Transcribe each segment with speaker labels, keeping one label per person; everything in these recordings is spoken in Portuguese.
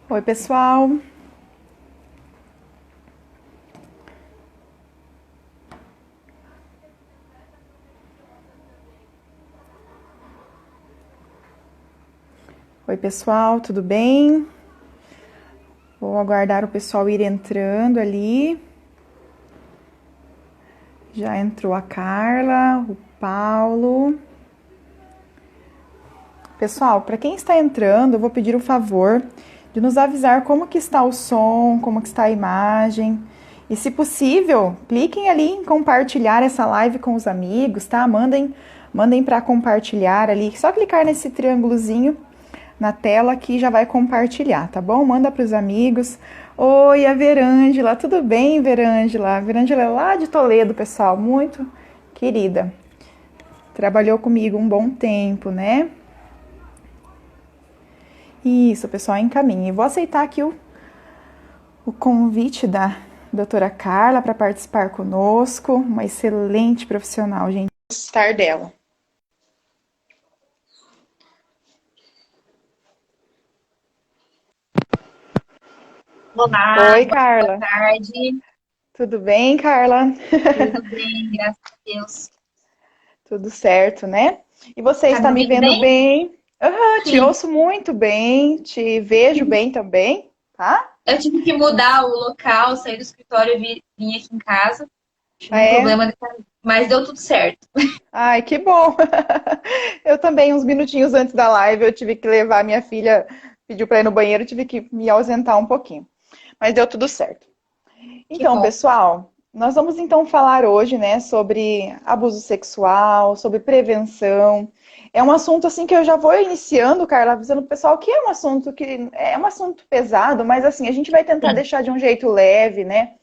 Speaker 1: Oi, pessoal. Oi, pessoal, tudo bem? Vou aguardar o pessoal ir entrando ali. Já entrou a Carla, o Paulo. Pessoal, para quem está entrando, eu vou pedir o favor de nos avisar como que está o som, como que está a imagem. E se possível, cliquem ali em compartilhar essa live com os amigos, tá? Mandem para compartilhar ali. Só clicar nesse triângulozinho na tela que já vai compartilhar, tá bom? Manda para os amigos. Oi, a Verângela, tudo bem, Verângela? A Verângela é lá de Toledo, pessoal, muito querida. Trabalhou comigo um bom tempo, né? Isso, pessoal, encaminhe. Vou aceitar aqui o convite da doutora Carla para participar conosco. Uma excelente profissional, gente. Gostar dela.
Speaker 2: Olá,
Speaker 1: Oi,
Speaker 2: boa
Speaker 1: Carla.
Speaker 2: tarde.
Speaker 1: Tudo bem, Carla?
Speaker 2: Tudo bem, graças a Deus.
Speaker 1: Tudo certo, né? E você
Speaker 2: Tá
Speaker 1: está
Speaker 2: me
Speaker 1: me
Speaker 2: ouvindo
Speaker 1: vendo
Speaker 2: bem?
Speaker 1: bem? Te
Speaker 2: Sim.
Speaker 1: ouço muito bem, te vejo bem também, tá?
Speaker 2: Eu tive que mudar o local, sair do escritório e vim aqui em casa. Tive
Speaker 1: Ah,
Speaker 2: um
Speaker 1: é?
Speaker 2: problema, mas deu tudo certo.
Speaker 1: Ai, que bom! Eu também, uns minutinhos antes da live, eu tive que levar minha filha, pediu para ir no banheiro, tive que me ausentar um pouquinho. Mas deu tudo certo.
Speaker 2: Que
Speaker 1: Então,
Speaker 2: bom.
Speaker 1: pessoal, nós vamos então falar hoje, né, sobre abuso sexual, sobre prevenção. É um assunto assim que eu já vou iniciando, Carla, avisando o pessoal que é um assunto pesado, mas assim, a gente vai tentar
Speaker 2: Sim,
Speaker 1: deixar de um jeito leve, né?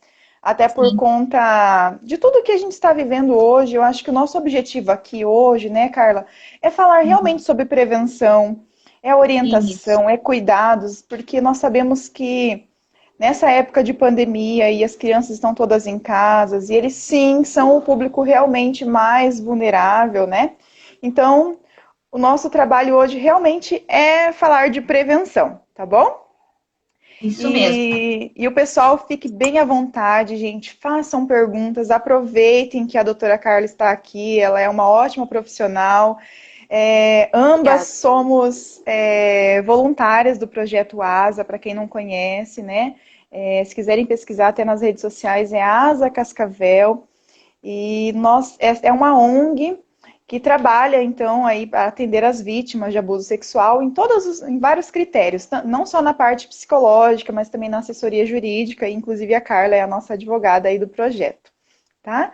Speaker 1: Até por
Speaker 2: sim.
Speaker 1: conta de tudo que a gente está vivendo hoje. Eu acho que o nosso objetivo aqui hoje, né, Carla, é falar realmente sobre prevenção, é
Speaker 2: Isso.
Speaker 1: orientação, é cuidados, porque nós sabemos que nessa época de pandemia e as crianças estão todas em casas e eles sim são o público realmente mais vulnerável, né? Então, o nosso trabalho hoje realmente é falar de prevenção, tá bom?
Speaker 2: Isso mesmo.
Speaker 1: E o pessoal fique bem à vontade, gente. Façam perguntas, aproveitem que a doutora Carla está aqui, ela é uma ótima profissional. Ambas
Speaker 2: Obrigada.
Speaker 1: somos voluntárias do projeto ASA, para quem não conhece, né? Se quiserem pesquisar até nas redes sociais, é Asa Cascavel. E é uma ONG que trabalha, então, aí para atender as vítimas de abuso sexual em vários critérios, não só na parte psicológica, mas também na assessoria jurídica, e inclusive a Carla é a nossa advogada aí do projeto, tá?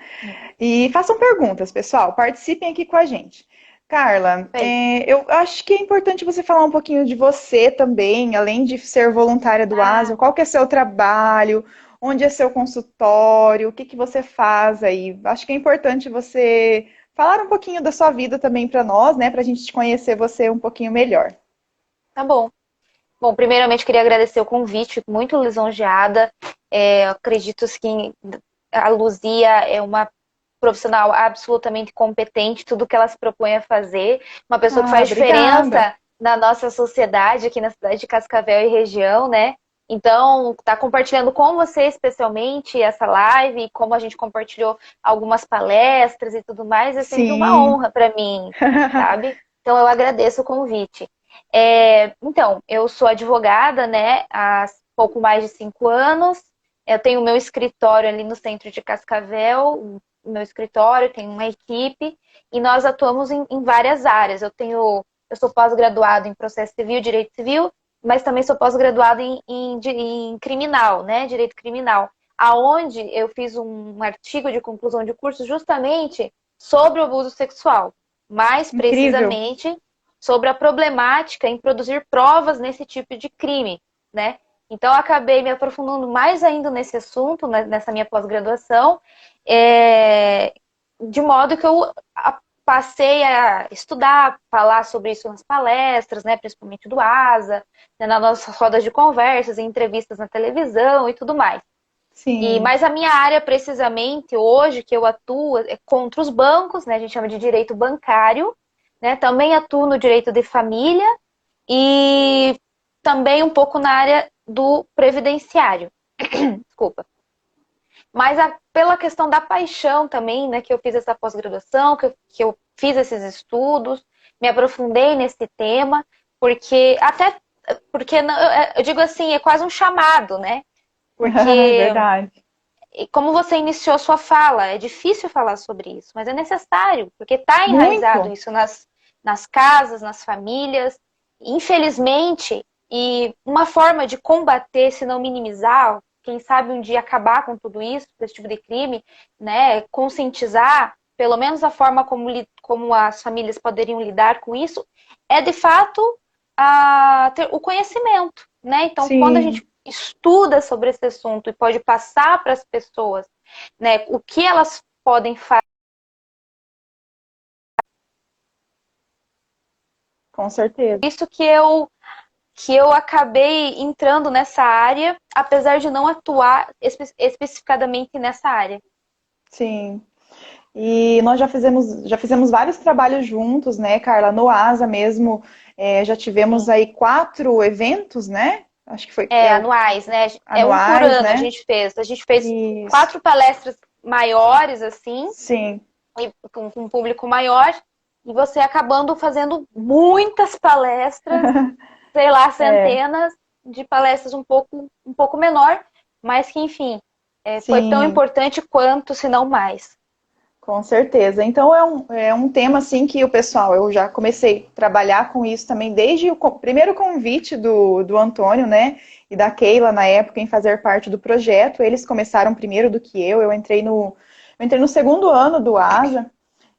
Speaker 1: E façam perguntas, pessoal, participem aqui com a gente. Carla,
Speaker 2: Bem,
Speaker 1: eu acho que é importante você falar um pouquinho de você também, além de ser voluntária do ASA, qual que é seu trabalho, onde é seu consultório, o que que você faz aí? Acho que é importante você falar um pouquinho da sua vida também para nós, né, para a gente conhecer você um pouquinho melhor.
Speaker 2: tá bom. Bom, primeiramente queria agradecer o convite, fico muito lisonjeada. Eu acredito que a Luzia é uma profissional absolutamente competente, tudo que ela se propõe a fazer, uma pessoa que
Speaker 1: Ah,
Speaker 2: faz
Speaker 1: obrigada.
Speaker 2: diferença na nossa sociedade, aqui na cidade de Cascavel e região, né? Então, tá compartilhando com você especialmente essa live, e como a gente compartilhou algumas palestras e tudo mais, é sempre uma
Speaker 1: Sim.
Speaker 2: honra para mim, sabe? Então, eu agradeço o convite. Então, eu sou advogada, né, há pouco mais de 5 anos. Eu tenho meu escritório ali no centro de Cascavel, meu escritório, tenho uma equipe e nós atuamos em várias áreas. Eu sou pós-graduado em processo civil, direito civil, mas também sou pós-graduado em criminal, né, direito criminal, aonde eu fiz um artigo de conclusão de curso justamente sobre o abuso sexual, mais
Speaker 1: Incrível.
Speaker 2: precisamente sobre a problemática em produzir provas nesse tipo de crime, né? Então, eu acabei me aprofundando mais ainda nesse assunto, nessa minha pós-graduação, é, de modo que eu passei a estudar, falar sobre isso nas palestras, né, principalmente do ASA, né, nas nossas rodas de conversas, em entrevistas na televisão e tudo mais.
Speaker 1: Sim.
Speaker 2: Mas a minha área, precisamente, hoje, que eu atuo, é contra os bancos, né, a gente chama de direito bancário, né, também atuo no direito de família e também um pouco na área do previdenciário. Desculpa. Mas pela questão da paixão também, né, que eu fiz essa pós-graduação, que eu fiz esses estudos, me aprofundei nesse tema, porque eu digo assim, é quase um chamado, né? Porque,
Speaker 1: Verdade.
Speaker 2: como você iniciou sua fala, é difícil falar sobre isso, mas é necessário, porque está enraizado
Speaker 1: Muito.
Speaker 2: isso nas casas, nas famílias, infelizmente, e uma forma de combater, se não minimizar, quem sabe um dia acabar com tudo isso, esse tipo de crime, né, conscientizar, pelo menos a forma como as famílias poderiam lidar com isso, é de fato ter o conhecimento, né? Então, quando a
Speaker 1: Sim,
Speaker 2: gente estuda sobre esse assunto e pode passar para as pessoas, né, o que elas podem fazer.
Speaker 1: com certeza.
Speaker 2: Isso que eu acabei entrando nessa área, apesar de não atuar especificadamente nessa área.
Speaker 1: Sim. E nós já fizemos vários trabalhos juntos, né, Carla? No ASA mesmo, já tivemos
Speaker 2: Sim.
Speaker 1: aí 4 eventos, né? Acho que foi
Speaker 2: Anuais, né? É um por
Speaker 1: anuais,
Speaker 2: ano a
Speaker 1: né?
Speaker 2: gente fez. A gente fez
Speaker 1: Isso.
Speaker 2: 4 palestras maiores, assim,
Speaker 1: Sim.
Speaker 2: e com um público maior, e você acabando fazendo muitas palestras, sei lá,
Speaker 1: É,
Speaker 2: centenas de palestras um pouco menor, mas que, enfim, foi tão
Speaker 1: sim.
Speaker 2: importante quanto, se não mais.
Speaker 1: Com certeza. Então é um tema assim que o pessoal, eu já comecei a trabalhar com isso também desde o primeiro convite do Antônio, né? E da Keila na época em fazer parte do projeto. Eles começaram primeiro do que eu entrei no segundo ano do AJA,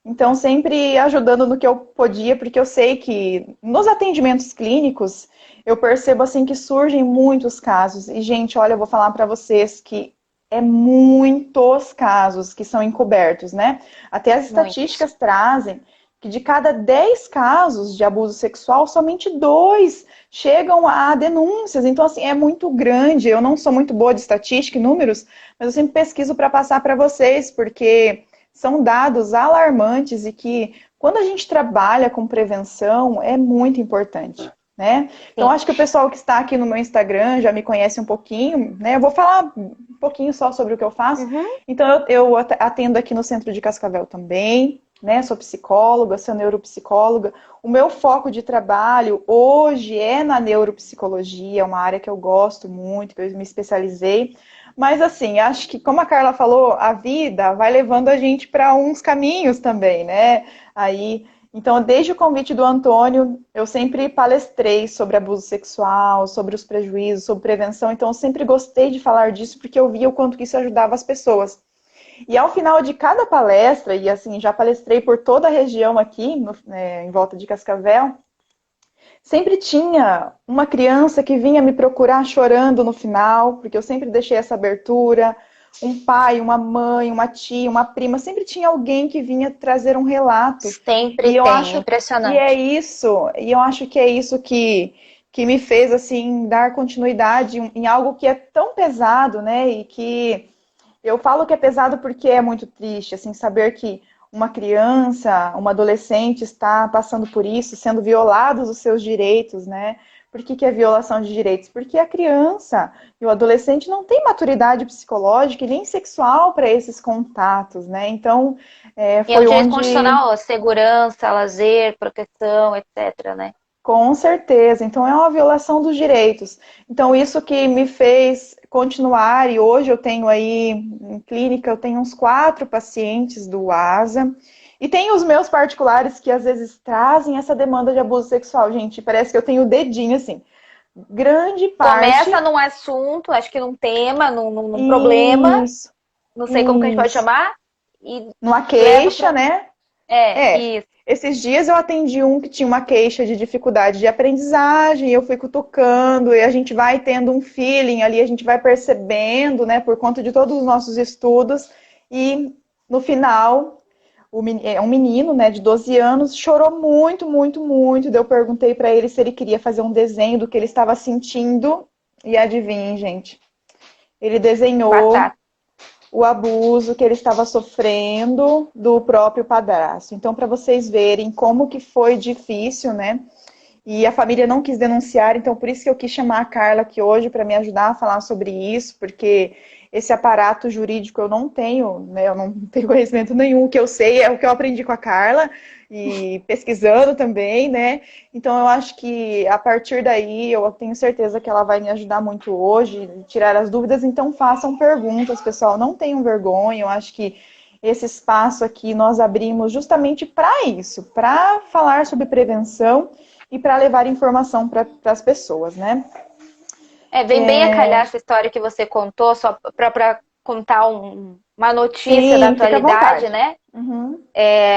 Speaker 1: então sempre ajudando no que eu podia, porque eu sei que nos atendimentos clínicos eu percebo assim que surgem muitos casos. E, gente, olha, eu vou falar para vocês que é muitos casos que são encobertos, né? Até as
Speaker 2: Muitos.
Speaker 1: estatísticas trazem que de cada 10 casos de abuso sexual, somente 2 chegam a denúncias. Então, assim, é muito grande. Eu não sou muito boa de estatística e números, mas eu sempre pesquiso para passar para vocês, porque são dados alarmantes e que, quando a gente trabalha com prevenção, é muito importante, né? Então,
Speaker 2: Sim.
Speaker 1: acho que o pessoal que está aqui no meu Instagram já me conhece um pouquinho, né? Eu vou falar um pouquinho só sobre o que eu faço.
Speaker 2: Uhum.
Speaker 1: Então, eu atendo aqui no Centro de Cascavel também, né? Sou psicóloga, sou neuropsicóloga. O meu foco de trabalho hoje é na neuropsicologia, é uma área que eu gosto muito, que eu me especializei. Mas assim, acho que, como a Carla falou, a vida vai levando a gente para uns caminhos também, né? Aí, então, desde o convite do Antônio, eu sempre palestrei sobre abuso sexual, sobre os prejuízos, sobre prevenção. Então, eu sempre gostei de falar disso porque eu via o quanto que isso ajudava as pessoas. E ao final de cada palestra, e assim, já palestrei por toda a região aqui, em volta de Cascavel, sempre tinha uma criança que vinha me procurar chorando no final, porque eu sempre deixei essa abertura. Um pai, uma mãe, uma tia, uma prima, sempre tinha alguém que vinha trazer um relato.
Speaker 2: Sempre
Speaker 1: E eu
Speaker 2: tem, é
Speaker 1: acho que é
Speaker 2: impressionante.
Speaker 1: isso, e eu acho que é isso que me fez assim dar continuidade em algo que é tão pesado, né? E que eu falo que é pesado porque é muito triste, assim, saber que uma criança, uma adolescente está passando por isso, sendo violados os seus direitos, né? Por que é violação de direitos? Porque a criança e o adolescente não têm maturidade psicológica e nem sexual para esses contatos, né? Então,
Speaker 2: E é um
Speaker 1: foi
Speaker 2: direito
Speaker 1: onde
Speaker 2: constitucional, segurança, lazer, proteção, etc, né?
Speaker 1: Com certeza. Então, é uma violação dos direitos. Então, isso que me fez continuar, e hoje eu tenho aí, em clínica, eu tenho uns 4 pacientes do ASA, e tem os meus particulares que às vezes trazem essa demanda de abuso sexual. Gente, parece que eu tenho o dedinho, assim. Grande
Speaker 2: Começa
Speaker 1: parte,
Speaker 2: num assunto, acho que num tema, num problema,
Speaker 1: isso,
Speaker 2: não sei como que a gente pode
Speaker 1: isso.
Speaker 2: chamar, e
Speaker 1: Numa
Speaker 2: leva
Speaker 1: queixa,
Speaker 2: para.
Speaker 1: né? É,
Speaker 2: Isso.
Speaker 1: esses dias eu atendi um que tinha uma queixa de dificuldade de aprendizagem, e eu fui cutucando, e a gente vai tendo um feeling ali, a gente vai percebendo, né, por conta de todos os nossos estudos, e no final, é um menino, né, de 12 anos, chorou muito, muito, muito, daí eu perguntei para ele se ele queria fazer um desenho do que ele estava sentindo, e adivinhem, gente, ele desenhou
Speaker 2: Batata.
Speaker 1: o abuso que ele estava sofrendo do próprio padrasto. Então, para vocês verem como que foi difícil, né? e a família não quis denunciar, então por isso que eu quis chamar a Carla aqui hoje para me ajudar a falar sobre isso, porque esse aparato jurídico eu não tenho, né? Eu não tenho conhecimento nenhum. O que eu sei é o que eu aprendi com a Carla e pesquisando também, né? Então eu acho que a partir daí eu tenho certeza que ela vai me ajudar muito hoje, tirar as dúvidas. Então façam perguntas, pessoal, não tenham vergonha. Eu acho que esse espaço aqui nós abrimos justamente para isso, para falar sobre prevenção e para levar informação para as pessoas, né?
Speaker 2: Vem bem a calhar essa história que você contou, só para contar uma notícia da
Speaker 1: Sim, fica à
Speaker 2: atualidade,
Speaker 1: vontade.
Speaker 2: né?
Speaker 1: Uhum.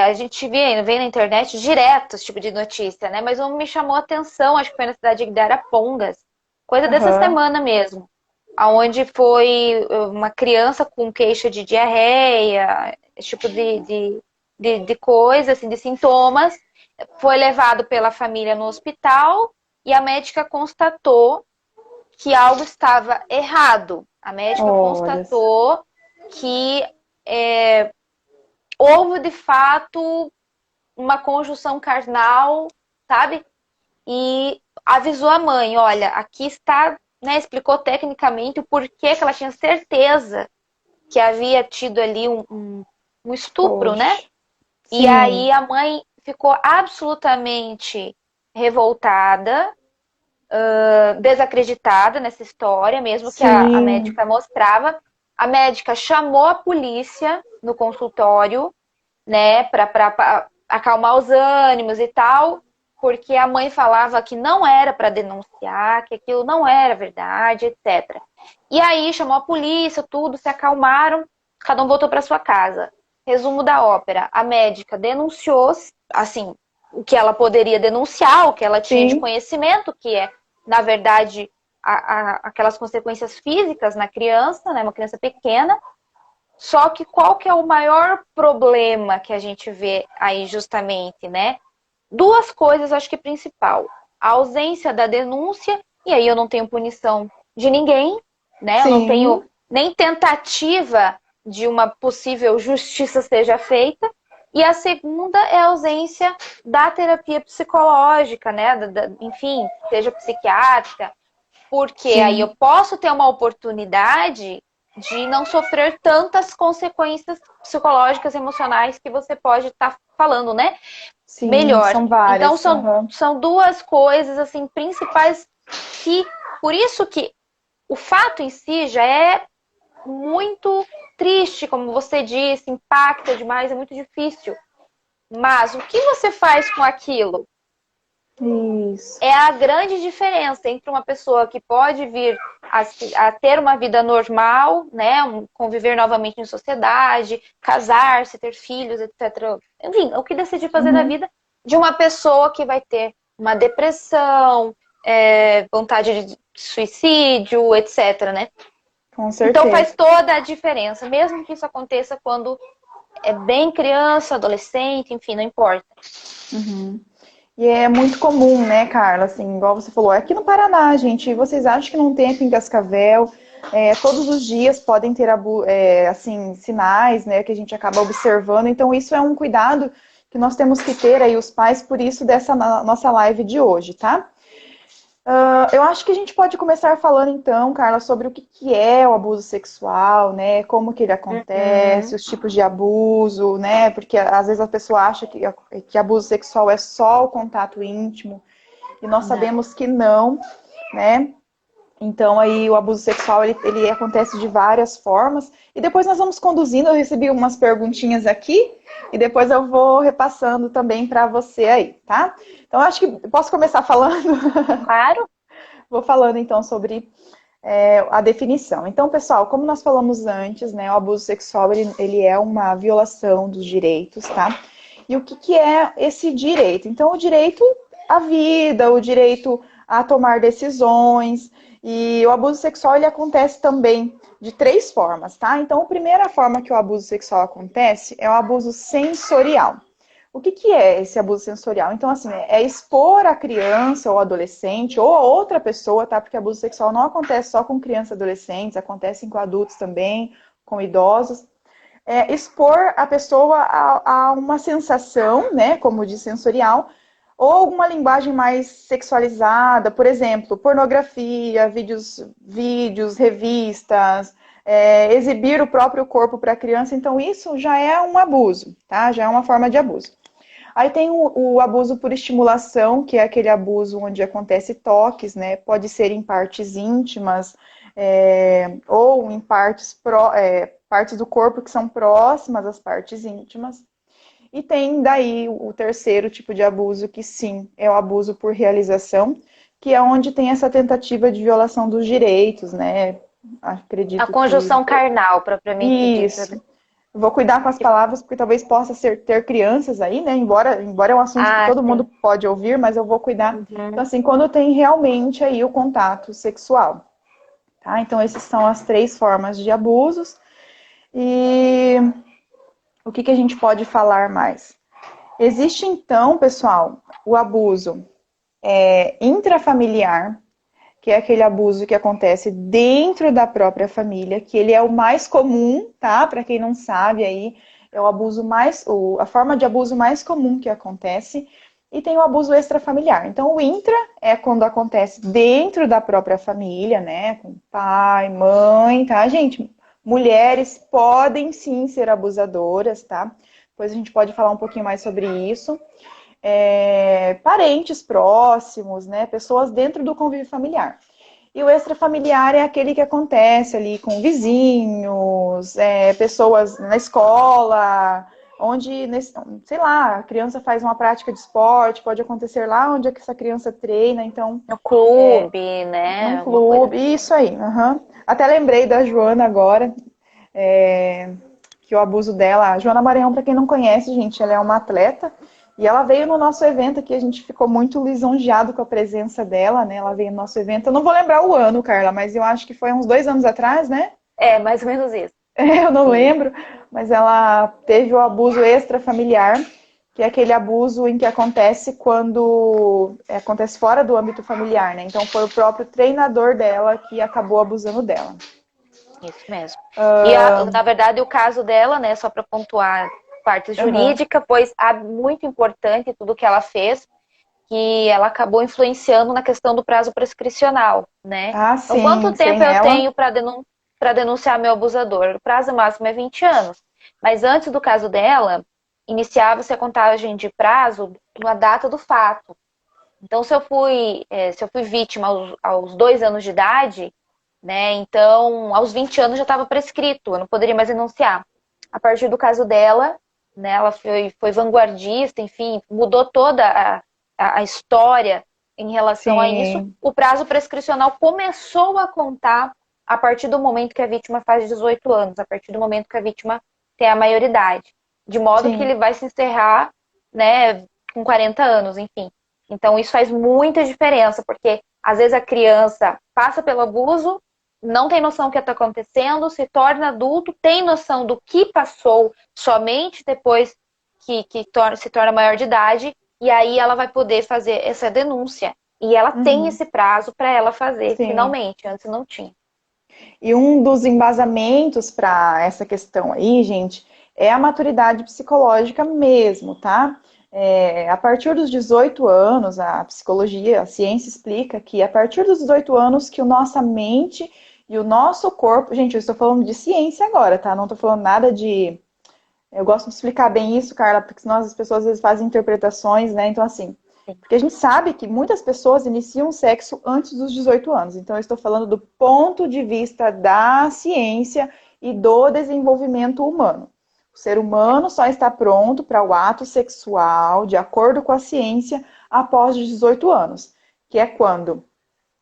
Speaker 2: A gente vê na internet direto esse tipo de notícia, né? Mas um me chamou a atenção, acho que foi na cidade de Arapongas, coisa dessa
Speaker 1: Aham.
Speaker 2: semana mesmo, aonde foi uma criança com queixa de diarreia, esse tipo de coisa, assim, de sintomas, foi levado pela família no hospital e a médica constatou que algo estava errado. A médica
Speaker 1: Olha,
Speaker 2: constatou que houve de fato uma conjunção carnal, sabe? E avisou a mãe, olha, aqui está, né? Explicou tecnicamente o porquê que ela tinha certeza que havia tido ali um estupro, né?
Speaker 1: poxa.
Speaker 2: E
Speaker 1: Sim,
Speaker 2: aí a mãe ficou absolutamente revoltada, desacreditada nessa história, mesmo que a
Speaker 1: sim.
Speaker 2: médica mostrava. A médica chamou a polícia no consultório, né, para acalmar os ânimos e tal, porque a mãe falava que não era para denunciar, que aquilo não era verdade, etc. E aí chamou a polícia, tudo, se acalmaram, cada um voltou para sua casa. Resumo da ópera: a médica denunciou, assim, o que ela poderia denunciar, o que ela tinha de
Speaker 1: Sim,
Speaker 2: conhecimento, que é, na verdade, aquelas consequências físicas na criança, né, uma criança pequena. Só que qual que é o maior problema que a gente vê aí justamente, né? Duas coisas, acho que principal. A ausência da denúncia, e aí eu não tenho punição de ninguém, né? Eu não tenho
Speaker 1: sim,
Speaker 2: nem tentativa de uma possível justiça seja feita. E a segunda é a ausência da terapia psicológica, né? Enfim, seja psiquiátrica, porque aí
Speaker 1: sim,
Speaker 2: eu posso ter uma oportunidade de não sofrer tantas consequências psicológicas, emocionais que você pode estar falando, né?
Speaker 1: sim,
Speaker 2: Melhor.
Speaker 1: são
Speaker 2: Então
Speaker 1: várias.
Speaker 2: são,
Speaker 1: Aham.
Speaker 2: são duas coisas assim principais que por isso que o fato em si já é muito triste, como você disse, impacta demais, é muito difícil. Mas o que você faz com aquilo?
Speaker 1: Isso.
Speaker 2: É a grande diferença entre uma pessoa que pode vir a ter uma vida normal, né, conviver novamente em sociedade, casar-se, ter filhos, etc. Enfim, o que decidir fazer da
Speaker 1: Uhum.
Speaker 2: vida, de uma pessoa que vai ter uma depressão, vontade de suicídio, etc. Né?
Speaker 1: Com
Speaker 2: Então faz
Speaker 1: certeza.
Speaker 2: toda a diferença, mesmo que isso aconteça quando é bem criança, adolescente, enfim, não importa.
Speaker 1: Uhum. E é muito comum, né, Carla? Assim, igual você falou, aqui no Paraná, gente, vocês acham que não tem aqui em Cascavel? Todos os dias podem ter assim, sinais, né, que a gente acaba observando. Então, isso é um cuidado que nós temos que ter aí, os pais, por isso dessa nossa live de hoje, tá? Eu acho que a gente pode começar falando então, Carla, sobre o que que é o abuso sexual, né? Como que ele acontece,
Speaker 2: Uhum.
Speaker 1: os tipos de abuso, né? Porque às vezes a pessoa acha que abuso sexual é só o contato íntimo, e nós
Speaker 2: Não.
Speaker 1: sabemos que não, né? Então aí o abuso sexual ele acontece de várias formas. E depois nós vamos conduzindo, eu recebi umas perguntinhas aqui e depois eu vou repassando também para você aí, tá? Então acho que posso começar falando.
Speaker 2: Claro.
Speaker 1: Vou falando então sobre a definição. Então, pessoal, como nós falamos antes, né, o abuso sexual ele é uma violação dos direitos, tá? E o que, que é esse direito? Então, o direito à vida, o direito a tomar decisões, e o abuso sexual ele acontece também de três formas, tá? Então, a primeira forma que o abuso sexual acontece é o abuso sensorial. O que, que é esse abuso sensorial? Então, assim, é expor a criança ou adolescente ou a outra pessoa, tá? Porque abuso sexual não acontece só com crianças e adolescentes, acontece com adultos também, com idosos. Expor a pessoa a uma sensação, né, como diz sensorial, ou alguma linguagem mais sexualizada, por exemplo, pornografia, vídeos, revistas, exibir o próprio corpo para a criança, então isso já é um abuso, tá? Já é uma forma de abuso. Aí tem o abuso por estimulação, que é aquele abuso onde acontece toques, né? Pode ser em partes íntimas, ou em partes do corpo que são próximas às partes íntimas. E tem daí o terceiro tipo de abuso, que sim, é o abuso por realização, que é onde tem essa tentativa de violação dos direitos, né?
Speaker 2: A
Speaker 1: Acredito que...
Speaker 2: conjunção carnal, propriamente dita.
Speaker 1: Isso. Vou cuidar com as palavras, porque talvez possa ter crianças aí, né? Embora é um assunto que
Speaker 2: Ah,
Speaker 1: todo mundo
Speaker 2: sim.
Speaker 1: pode ouvir, mas eu vou cuidar. Então,
Speaker 2: Uhum.
Speaker 1: assim, quando tem realmente aí o contato sexual, tá? Então, essas são as 3 formas de abusos. E o que a gente pode falar mais? Existe, então, pessoal, o abuso intrafamiliar, que é aquele abuso que acontece dentro da própria família, que ele é o mais comum, tá? Para quem não sabe aí, é o abuso a forma de abuso mais comum que acontece. E tem o abuso extrafamiliar. Então, o intra é quando acontece dentro da própria família, né? Com pai, mãe, tá, gente? Mulheres podem sim ser abusadoras, tá? Depois a gente pode falar um pouquinho mais sobre isso. Parentes próximos, né? Pessoas dentro do convívio familiar. E o extrafamiliar é aquele que acontece ali com vizinhos, pessoas na escola, onde, sei lá, a criança faz uma prática de esporte, pode acontecer lá onde é que essa criança treina, então,
Speaker 2: No clube, né?
Speaker 1: num
Speaker 2: Alguma coisa
Speaker 1: clube,
Speaker 2: assim.
Speaker 1: isso aí. Uhum. Até lembrei da Joana agora, que o abuso dela, a Joana Maranhão, para quem não conhece, gente, ela é uma atleta, e ela veio no nosso evento aqui, a gente ficou muito lisonjeado com a presença dela, né? Ela veio no nosso evento. Eu não vou lembrar o ano, Carla, mas eu acho que foi uns 2 anos atrás, né?
Speaker 2: É, mais ou menos isso.
Speaker 1: Eu não
Speaker 2: Isso.
Speaker 1: lembro, mas ela teve o abuso extrafamiliar, que é aquele abuso em que acontece quando acontece fora do âmbito familiar, né? Então foi o próprio treinador dela que acabou abusando dela.
Speaker 2: Isso mesmo. E, na verdade, o caso dela, né, só para pontuar parte
Speaker 1: Uhum.
Speaker 2: jurídica, pois é muito importante tudo que ela fez, que ela acabou influenciando na questão do prazo prescricional, né?
Speaker 1: Ah,
Speaker 2: Então, quanto
Speaker 1: sim,
Speaker 2: tempo
Speaker 1: sem
Speaker 2: eu
Speaker 1: ela.
Speaker 2: tenho para denunciar meu abusador? O prazo máximo é 20 anos. Mas antes do caso dela, iniciava-se a contagem de prazo na data do fato. Então, se eu fui vítima aos 2 anos de idade, né? Então, aos 20 anos já estava prescrito, eu não poderia mais denunciar. A partir do caso dela, né, ela foi vanguardista, enfim, mudou toda a história em relação a isso.
Speaker 1: Sim,
Speaker 2: O prazo prescricional começou a contar a partir do momento que a vítima faz 18 anos, a partir do momento que a vítima tem a maioridade. De modo que
Speaker 1: sim.
Speaker 2: ele vai se encerrar, né, com 40 anos, enfim. Então, isso faz muita diferença, porque às vezes a criança passa pelo abuso, não tem noção do que está acontecendo, se torna adulto, tem noção do que passou somente depois que se torna maior de idade, e aí ela vai poder fazer essa denúncia. E ela tem
Speaker 1: Uhum.
Speaker 2: esse prazo para ela fazer,
Speaker 1: Sim.
Speaker 2: finalmente, antes não tinha.
Speaker 1: E um dos embasamentos para essa questão aí, gente, é a maturidade psicológica mesmo, tá? A partir dos 18 anos, a psicologia, a ciência explica que a partir dos 18 anos que a nossa mente e o nosso corpo, gente, eu estou falando de ciência agora, tá? Não estou falando nada de... Eu gosto de explicar bem isso, Carla, porque senão as pessoas às vezes fazem interpretações, né? Então, assim,
Speaker 2: Sim.
Speaker 1: porque a gente sabe que muitas pessoas iniciam o sexo antes dos 18 anos. Então, eu estou falando do ponto de vista da ciência e do desenvolvimento humano. O ser humano só está pronto para o ato sexual, de acordo com a ciência, após os 18 anos, que é quando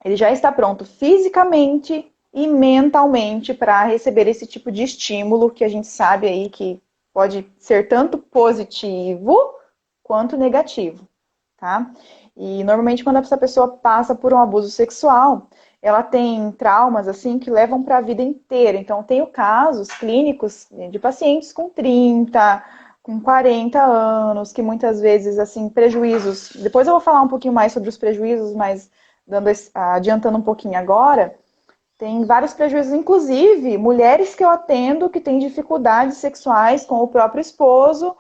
Speaker 1: ele já está pronto fisicamente e mentalmente para receber esse tipo de estímulo que a gente sabe aí que pode ser tanto positivo quanto negativo, tá? E normalmente quando essa pessoa passa por um abuso sexual, ela tem traumas assim que levam para a vida inteira. Então tenho casos clínicos de pacientes com 30, com 40 anos, que muitas vezes assim prejuízos. Depois eu vou falar um pouquinho mais sobre os prejuízos, mas adiantando um pouquinho agora, tem vários prejuízos, inclusive mulheres que eu atendo que têm dificuldades sexuais com o próprio esposo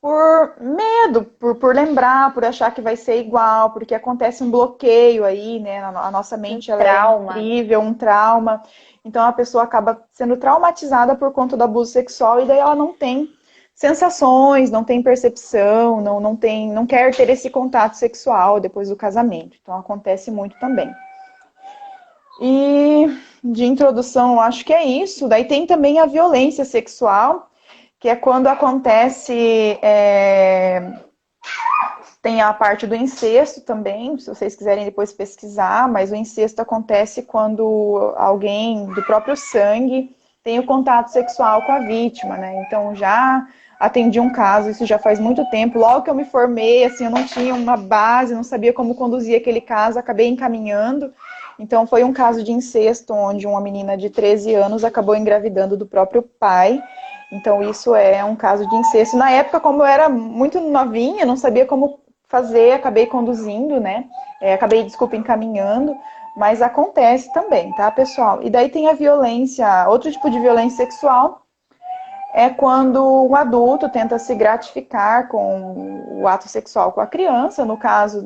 Speaker 1: por medo, por lembrar, por achar que vai ser igual, porque acontece um bloqueio aí, né? A nossa
Speaker 2: Um
Speaker 1: mente, ela é
Speaker 2: trauma.
Speaker 1: incrível, um trauma. Então a pessoa acaba sendo traumatizada por conta do abuso sexual e daí ela não tem sensações, não tem percepção, não quer ter esse contato sexual depois do casamento. Então acontece muito também. E de introdução, eu acho que é isso. Daí tem também a violência sexual, que é quando acontece. Tem a parte do incesto também, se vocês quiserem depois pesquisar, mas o incesto acontece quando alguém do próprio sangue tem o contato sexual com a vítima, né? Então já atendi um caso, isso já faz muito tempo. Logo que eu me formei, assim, eu não tinha uma base, não sabia como conduzir aquele caso, acabei encaminhando. Então foi um caso de incesto, onde uma menina de 13 anos acabou engravidando do próprio pai. Então isso é um caso de incesto. Na época, como eu era muito novinha, não sabia como fazer, acabei conduzindo, né? Acabei, desculpa, encaminhando, mas acontece também, tá, pessoal? E daí tem a violência, outro tipo de violência sexual é quando o adulto tenta se gratificar com o ato sexual com a criança, no caso,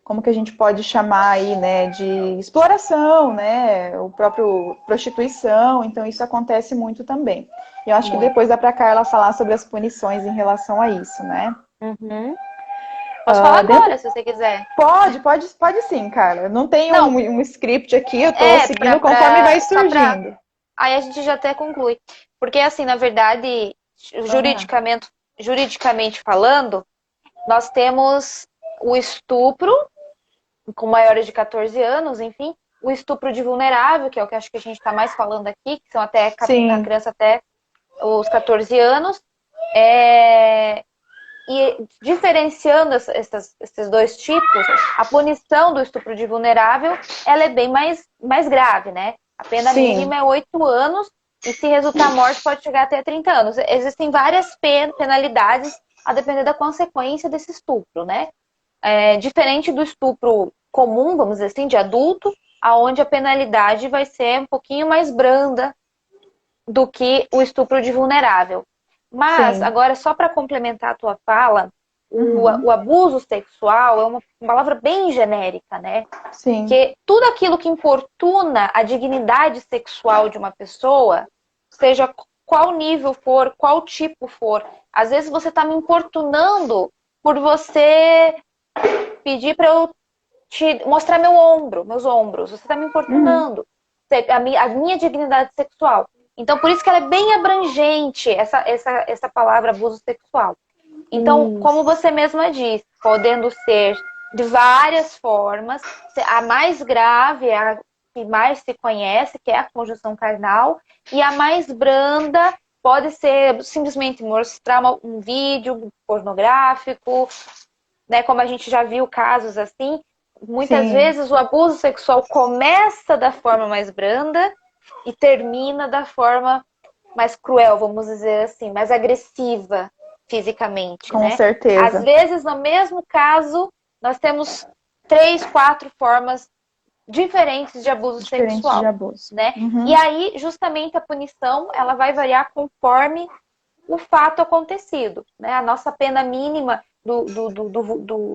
Speaker 1: como que a gente pode chamar aí, né, de exploração, né, o próprio prostituição, então isso acontece muito também. Eu acho que
Speaker 2: Muito.
Speaker 1: depois dá para a Carla falar sobre as punições em relação a isso, né?
Speaker 2: Uhum. Posso falar
Speaker 1: Dentro
Speaker 2: agora, se você quiser.
Speaker 1: pode sim, cara. Não tem
Speaker 2: Não,
Speaker 1: um script aqui, eu tô seguindo conforme vai
Speaker 2: só pra.
Speaker 1: surgindo.
Speaker 2: Aí a gente já até conclui. Porque, assim, na verdade,
Speaker 1: Ah,
Speaker 2: juridicamente, juridicamente falando, nós temos o estupro com maiores de 14 anos, enfim, o estupro de vulnerável, que é o que acho que a gente está mais falando aqui, que são até a
Speaker 1: sim.
Speaker 2: criança até os 14 anos. É, e diferenciando esses dois tipos, a punição do estupro de vulnerável, ela é bem mais grave, né? A pena
Speaker 1: Sim.
Speaker 2: mínima é 8 anos e se resultar morte pode chegar até 30 anos. Existem várias penalidades a depender da consequência desse estupro, né? Diferente do estupro comum, vamos dizer assim, de adulto, aonde a penalidade vai ser um pouquinho mais branda do que o estupro de vulnerável. Mas,
Speaker 1: Sim.
Speaker 2: agora, só para complementar a tua fala, o
Speaker 1: Uhum.
Speaker 2: abuso sexual é uma palavra bem genérica, né?
Speaker 1: Sim.
Speaker 2: Porque tudo aquilo que importuna a dignidade sexual de uma pessoa, seja qual nível for, qual tipo for, às vezes você está me importunando por você pedir para eu te mostrar meus ombros, você está me
Speaker 1: Uhum.
Speaker 2: importunando a minha dignidade sexual. Então, por isso que ela é bem abrangente, essa palavra abuso sexual. Então, como
Speaker 1: Isso.
Speaker 2: você mesma disse, podendo ser de várias formas, a mais grave é a que mais se conhece, que é a conjunção carnal, e a mais branda pode ser simplesmente mostrar um vídeo pornográfico, né? Como a gente já viu casos assim, muitas
Speaker 1: Sim.
Speaker 2: vezes o abuso sexual começa da forma mais branda e termina da forma mais cruel, vamos dizer assim, mais agressiva fisicamente,
Speaker 1: Com
Speaker 2: né? Às
Speaker 1: certeza.
Speaker 2: vezes, no mesmo caso, nós temos 3, 4 formas diferentes de abuso
Speaker 1: Diferentes de
Speaker 2: sexual,
Speaker 1: abuso.
Speaker 2: né? E
Speaker 1: Uhum.
Speaker 2: aí, justamente a punição, ela vai variar conforme o fato acontecido, né? A nossa pena mínima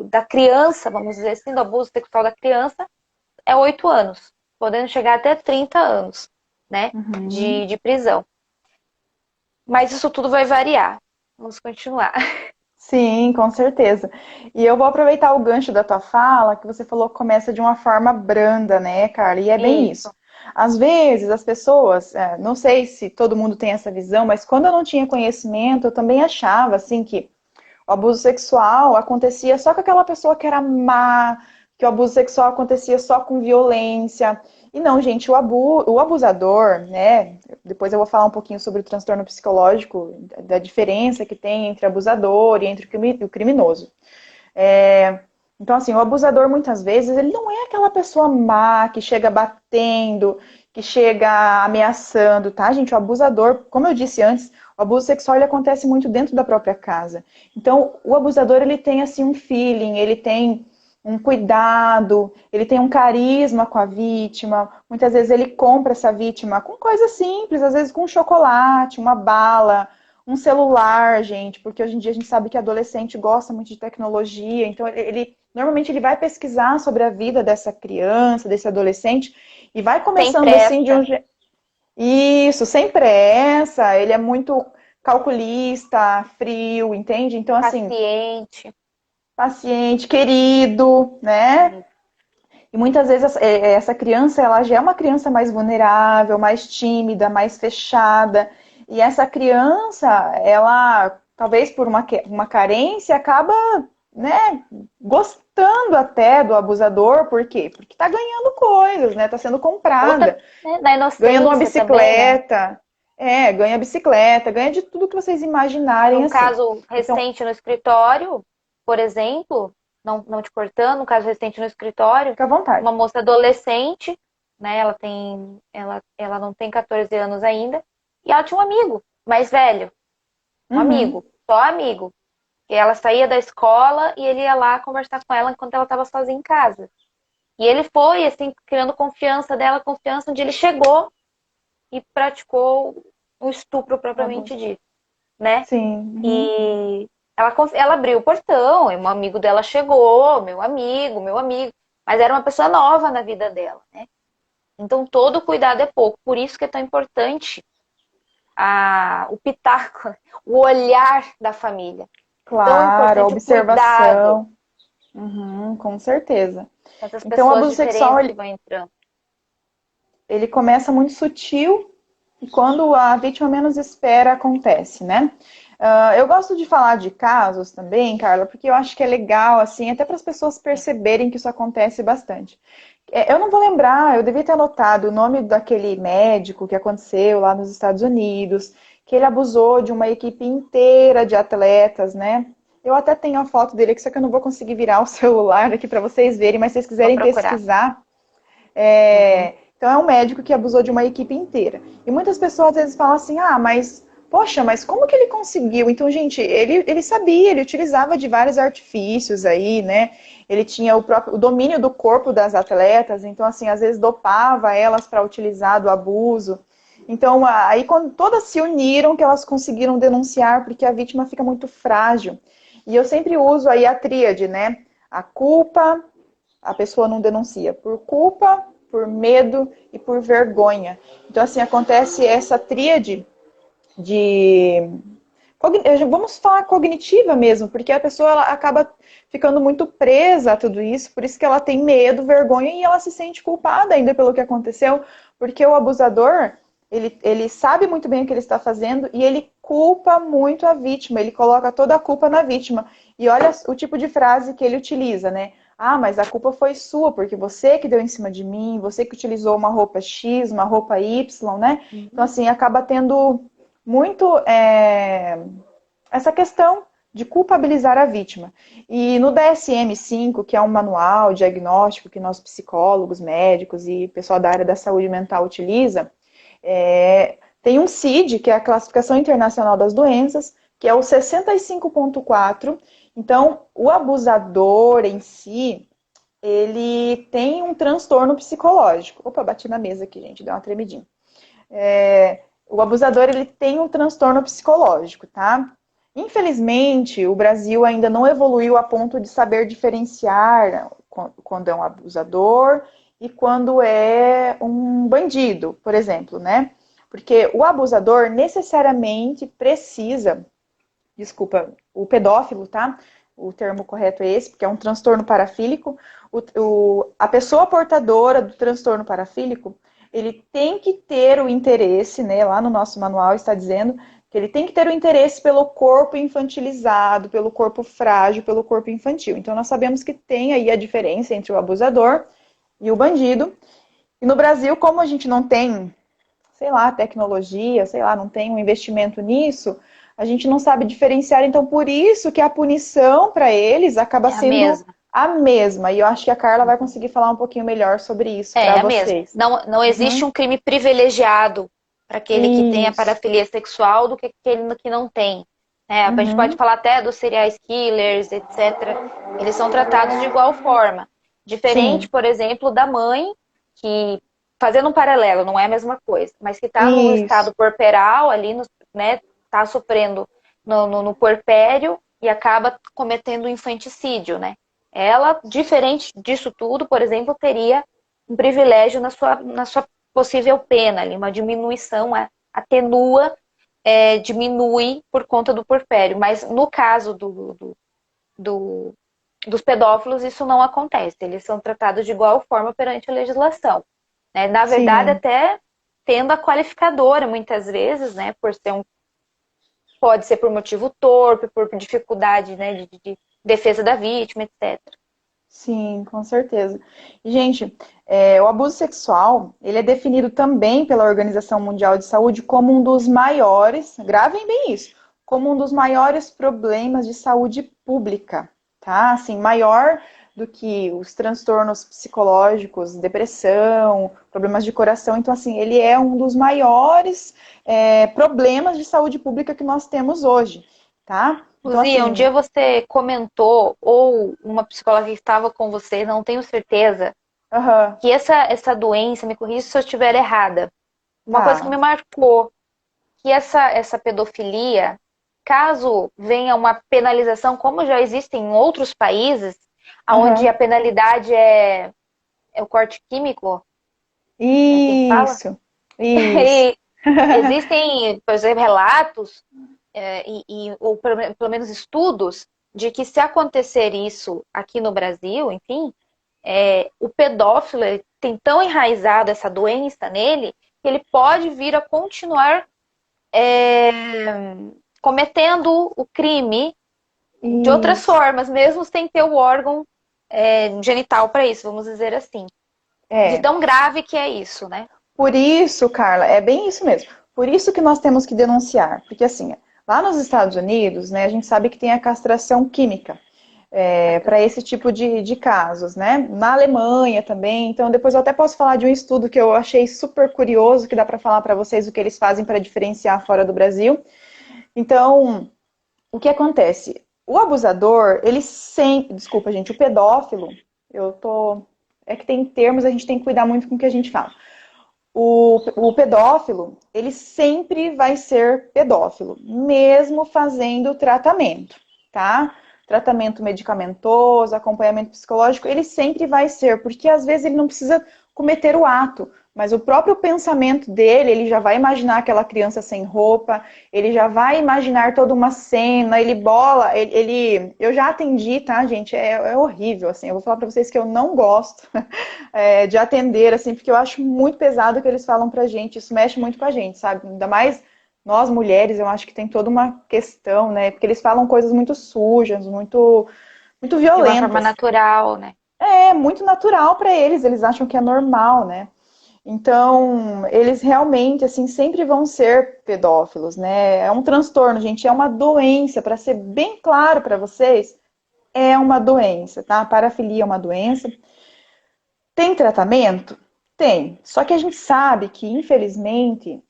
Speaker 2: da criança, vamos dizer assim, do abuso sexual da criança, é 8 anos, podendo chegar até 30 anos, né?
Speaker 1: Uhum.
Speaker 2: De prisão. Mas isso tudo vai variar. Vamos continuar.
Speaker 1: Sim, com certeza. E eu vou aproveitar o gancho da tua fala, que você falou que começa de uma forma branda, né, cara? E é bem isso.
Speaker 2: Isso.
Speaker 1: Às vezes as pessoas, não sei se todo mundo tem essa visão, mas quando eu não tinha conhecimento, eu também achava assim que o abuso sexual acontecia só com aquela pessoa que era má, que o abuso sexual acontecia só com violência. E não, gente, o abusador, né? Depois eu vou falar um pouquinho sobre o transtorno psicológico, da diferença que tem entre abusador e entre o criminoso. Então, assim, o abusador muitas vezes ele não é aquela pessoa má que chega batendo, que chega ameaçando, tá, gente? O abusador, como eu disse antes, o abuso sexual ele acontece muito dentro da própria casa. Então, o abusador ele tem assim um feeling, ele tem um cuidado, ele tem um carisma com a vítima. Muitas vezes ele compra essa vítima com coisas simples, às vezes com um chocolate, uma bala, um celular, gente, porque hoje em dia a gente sabe que adolescente gosta muito de tecnologia, então normalmente ele vai pesquisar sobre a vida dessa criança, desse adolescente, e vai
Speaker 2: Sem
Speaker 1: começando assim de
Speaker 2: pressa,
Speaker 1: um jeito. Isso, sem pressa, ele é muito calculista, frio, entende? Então, assim,
Speaker 2: paciente.
Speaker 1: paciente, querido, né? E muitas vezes essa criança, ela já é uma criança mais vulnerável, mais tímida, mais fechada. E essa criança, ela, talvez por uma carência, acaba, né, gostando até do abusador. Por quê? Porque tá ganhando coisas, né? Tá sendo
Speaker 2: Outra,
Speaker 1: comprada.
Speaker 2: né, na
Speaker 1: Ganhando uma
Speaker 2: inocência também, né?
Speaker 1: bicicleta. Ganha bicicleta, ganha de tudo que vocês imaginarem
Speaker 2: Um
Speaker 1: assim.
Speaker 2: caso
Speaker 1: Então,
Speaker 2: recente no escritório, por exemplo, não te cortando, um caso recente no escritório,
Speaker 1: fica à vontade.
Speaker 2: uma moça adolescente, né? Ela não tem 14 anos ainda, e ela tinha um amigo mais velho, um
Speaker 1: Uhum.
Speaker 2: amigo, só amigo. E ela saía da escola e ele ia lá conversar com ela enquanto ela estava sozinha em casa. E ele foi, assim, criando confiança dela, confiança, onde ele chegou e praticou o estupro
Speaker 1: Um
Speaker 2: propriamente
Speaker 1: abuso.
Speaker 2: dito, né?
Speaker 1: Sim. Uhum.
Speaker 2: E ela abriu o portão, e um amigo dela chegou, meu amigo, mas era uma pessoa nova na vida dela, né? Então todo cuidado é pouco, por isso que é tão importante o pitaco, o olhar da família. Tão
Speaker 1: Claro, a
Speaker 2: importante o cuidado
Speaker 1: observação. Uhum, com certeza.
Speaker 2: com essas
Speaker 1: Então, o
Speaker 2: pessoas
Speaker 1: abuso sexual,
Speaker 2: diferentes que
Speaker 1: ele,
Speaker 2: vão entrando.
Speaker 1: ele começa muito sutil e quando a vítima menos espera, acontece, né? Eu gosto de falar de casos também, Carla, porque eu acho que é legal, assim, até para as pessoas perceberem que isso acontece bastante. Eu não vou lembrar, eu devia ter anotado o nome daquele médico que aconteceu lá nos Estados Unidos, que ele abusou de uma equipe inteira de atletas, né? Eu até tenho a foto dele aqui, só que eu não vou conseguir virar o celular aqui para vocês verem, mas se vocês
Speaker 2: Vou
Speaker 1: quiserem
Speaker 2: procurar.
Speaker 1: pesquisar,
Speaker 2: Uhum.
Speaker 1: então é um médico que abusou de uma equipe inteira. E muitas pessoas às vezes falam assim, mas poxa, mas como que ele conseguiu? Então, gente, ele sabia, ele utilizava de vários artifícios aí, né? Ele tinha o domínio do corpo das atletas, então assim, às vezes dopava elas para utilizar do abuso. Então, aí quando todas se uniram, que elas conseguiram denunciar, porque a vítima fica muito frágil. E eu sempre uso aí a tríade, né? A culpa, a pessoa não denuncia por culpa, por medo e por vergonha. Então, assim, acontece essa tríade de. Vamos falar cognitiva mesmo, porque a pessoa ela acaba ficando muito presa a tudo isso, por isso que ela tem medo, vergonha e ela se sente culpada ainda pelo que aconteceu, porque o abusador, ele sabe muito bem o que ele está fazendo e ele culpa muito a vítima, ele coloca toda a culpa na vítima. E olha o tipo de frase que ele utiliza, né? Mas a culpa foi sua, porque você que deu em cima de mim, você que utilizou uma roupa X, uma roupa Y, né? Então, assim, acaba tendo muito essa questão de culpabilizar a vítima. E no DSM-5, que é um manual diagnóstico que nós psicólogos, médicos e pessoal da área da saúde mental utiliza, tem um CID, que é a Classificação Internacional das Doenças, que é o 65.4. Então, o abusador em si, ele tem um transtorno psicológico. Opa, bati na mesa aqui, gente, deu uma tremidinha. O abusador, ele tem um transtorno psicológico, tá? Infelizmente, o Brasil ainda não evoluiu a ponto de saber diferenciar quando é um abusador e quando é um bandido, por exemplo, né? Porque o abusador necessariamente precisa, desculpa, o pedófilo, tá? O termo correto é esse, porque é um transtorno parafílico. A pessoa portadora do transtorno parafílico, ele tem que ter o interesse, né? Lá no nosso manual está dizendo que ele tem que ter o interesse pelo corpo infantilizado, pelo corpo frágil, pelo corpo infantil. Então, nós sabemos que tem aí a diferença entre o abusador e o bandido. E no Brasil, como a gente não tem, sei lá, tecnologia, sei lá, não tem um investimento nisso, a gente não sabe diferenciar. Então, por isso que a punição para eles acaba
Speaker 2: É a
Speaker 1: sendo
Speaker 2: mesma.
Speaker 1: a mesma. E eu acho que a Carla vai
Speaker 2: Uhum.
Speaker 1: conseguir falar um pouquinho melhor sobre isso para
Speaker 2: É a mesma.
Speaker 1: vocês.
Speaker 2: Não existe
Speaker 1: Uhum.
Speaker 2: um crime privilegiado para aquele que tem a
Speaker 1: Isso.
Speaker 2: parafilia sexual do que aquele que não tem. A gente pode
Speaker 1: Uhum.
Speaker 2: falar até dos serial killers, etc. Eles são tratados de igual forma. Diferente,
Speaker 1: Sim.
Speaker 2: por exemplo, da mãe, que, fazendo um paralelo, não é a mesma coisa, mas que está no
Speaker 1: Isso.
Speaker 2: estado puerperal, ali, né, está sofrendo no puerpério e acaba cometendo um infanticídio, né? Ela, diferente disso tudo, por exemplo, teria um privilégio na sua possível pena, ali, uma diminuição, atenua, diminui por conta do puerpério. Mas no caso do, dos pedófilos, isso não acontece. Eles são tratados de igual forma perante a legislação, né? Na verdade,
Speaker 1: Sim.
Speaker 2: até tendo a qualificadora, muitas vezes, né? Pode ser por motivo torpe, por dificuldade, né, de defesa da vítima, etc.
Speaker 1: Sim, com certeza. Gente, o abuso sexual, ele é definido também pela Organização Mundial de Saúde como um dos maiores, gravem bem isso, como um dos maiores problemas de saúde pública, tá? Assim, maior do que os transtornos psicológicos, depressão, problemas de coração. Então, assim, ele é um dos maiores problemas de saúde pública que nós temos hoje, tá? Então,
Speaker 2: Luzia, um
Speaker 1: assim,
Speaker 2: dia você comentou, ou uma psicóloga que estava com você, não tenho certeza,
Speaker 1: aham,
Speaker 2: que essa doença, me corrija se eu estiver errada, uma coisa que
Speaker 1: tá,
Speaker 2: me marcou, que essa pedofilia, caso venha uma penalização, como já existe em outros países, onde a
Speaker 1: aham.
Speaker 2: penalidade é o corte químico, é assim que fala?
Speaker 1: Isso, isso.
Speaker 2: E existem, por exemplo, relatos, ou pelo menos estudos, de que se acontecer isso aqui no Brasil, enfim, o pedófilo ele tem tão enraizado essa doença nele que ele pode vir a continuar é, cometendo o crime de outras
Speaker 1: Isso.
Speaker 2: formas, mesmo sem ter o órgão genital para isso, vamos dizer assim. De
Speaker 1: É.
Speaker 2: tão grave que é isso, né?
Speaker 1: Por isso, Carla, é bem isso mesmo. Por isso que nós temos que denunciar. Porque, assim, lá nos Estados Unidos, né, a gente sabe que tem a castração química para esse tipo de casos, né? Na Alemanha também. Então, depois eu até posso falar de um estudo que eu achei super curioso, que dá para falar para vocês o que eles fazem para diferenciar fora do Brasil. Então, o que acontece? O abusador, ele sempre. Desculpa, gente, o pedófilo, eu tô. É que tem termos, a gente tem que cuidar muito com o que a gente fala. O pedófilo, ele sempre vai ser pedófilo, mesmo fazendo tratamento, tá? Tratamento medicamentoso, acompanhamento psicológico, ele sempre vai ser, porque às vezes ele não precisa cometer o ato, mas o próprio pensamento dele, ele já vai imaginar aquela criança sem roupa, ele já vai imaginar toda uma cena, ele bola, eu já atendi, tá, gente? É horrível, assim, eu vou falar pra vocês que eu não gosto de atender, assim, porque eu acho muito pesado o que eles falam pra gente, isso mexe muito com a gente, sabe? Ainda mais nós mulheres, eu acho que tem toda uma questão, né? Porque eles falam coisas muito sujas, muito
Speaker 2: De uma forma
Speaker 1: violentas.
Speaker 2: natural, né?
Speaker 1: É muito natural pra eles, eles acham que é normal, né? Então, eles realmente, assim, sempre vão ser pedófilos, né? É um transtorno, gente, é uma doença, para ser bem claro para vocês, é uma doença, tá? A parafilia é uma doença. Tem tratamento? Tem. Só que a gente sabe que, infelizmente,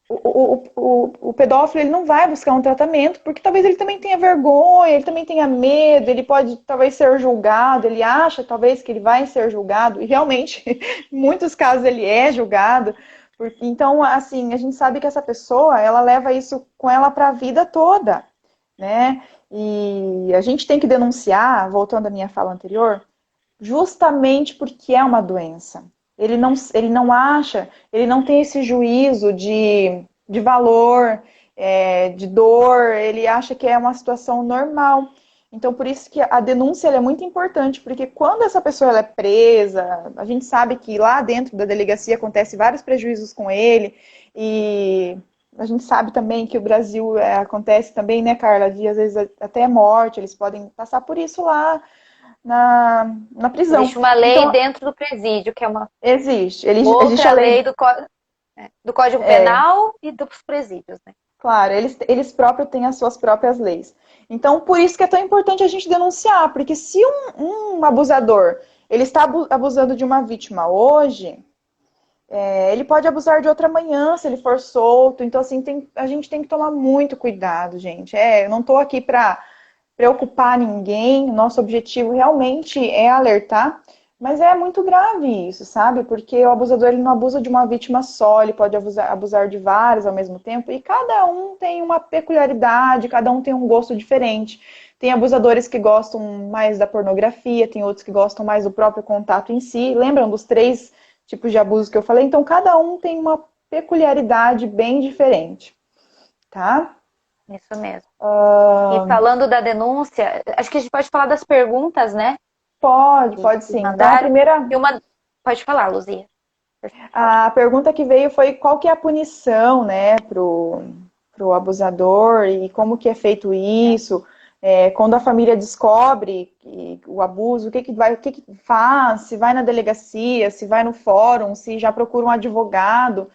Speaker 1: o pedófilo ele não vai buscar um tratamento, porque talvez ele também tenha vergonha, ele também tenha medo, ele pode talvez ser julgado, ele acha talvez que ele vai ser julgado, e realmente, em muitos casos, ele é julgado. Então, assim, a gente sabe que essa pessoa, ela leva isso com ela para a vida toda, né? E a gente tem que denunciar, voltando à minha fala anterior, justamente porque é uma doença. Ele não acha, ele não tem esse juízo de valor, de dor, ele acha que é uma situação normal. Então, por isso que a denúncia é muito importante, porque quando essa pessoa ela é presa, a gente sabe que lá dentro da delegacia acontece vários prejuízos com ele, e a gente sabe também que o Brasil acontece também, né, Carla, de às vezes até morte, eles podem passar por isso lá na prisão.
Speaker 2: Existe uma lei
Speaker 1: Então,
Speaker 2: dentro do presídio, que é uma
Speaker 1: existe. Existe a
Speaker 2: outra
Speaker 1: lei.
Speaker 2: lei do Código Penal e dos presídios, né?
Speaker 1: Claro, eles próprios têm as suas próprias leis. Então, por isso que é tão importante a gente denunciar, porque se um abusador ele está abusando de uma vítima hoje, ele pode abusar de outra amanhã se ele for solto. Então, assim, a gente tem que tomar muito cuidado, gente. Eu não estou aqui para preocupar ninguém. Nosso objetivo realmente é alertar, Mas é muito grave isso, sabe? Porque o abusador ele não abusa de uma vítima só, ele pode abusar de várias ao mesmo tempo, e cada um tem uma peculiaridade, cada um tem um gosto diferente. Tem abusadores que gostam mais da pornografia, tem outros que gostam mais do próprio contato em si. Lembram dos 3 tipos de abuso que eu falei? Então, cada um tem uma peculiaridade bem diferente, tá?
Speaker 2: Isso mesmo. E falando da denúncia, acho que a gente pode falar das perguntas, né?
Speaker 1: Pode
Speaker 2: Que
Speaker 1: sim. Então, a
Speaker 2: mandaram.
Speaker 1: primeira,
Speaker 2: E uma... Pode falar, Luzia.
Speaker 1: a pergunta que veio foi qual que é a punição, né, pro abusador e como que é feito isso. Quando a família descobre o abuso, o que que faz, se vai na delegacia, se vai no fórum, se já procura um advogado.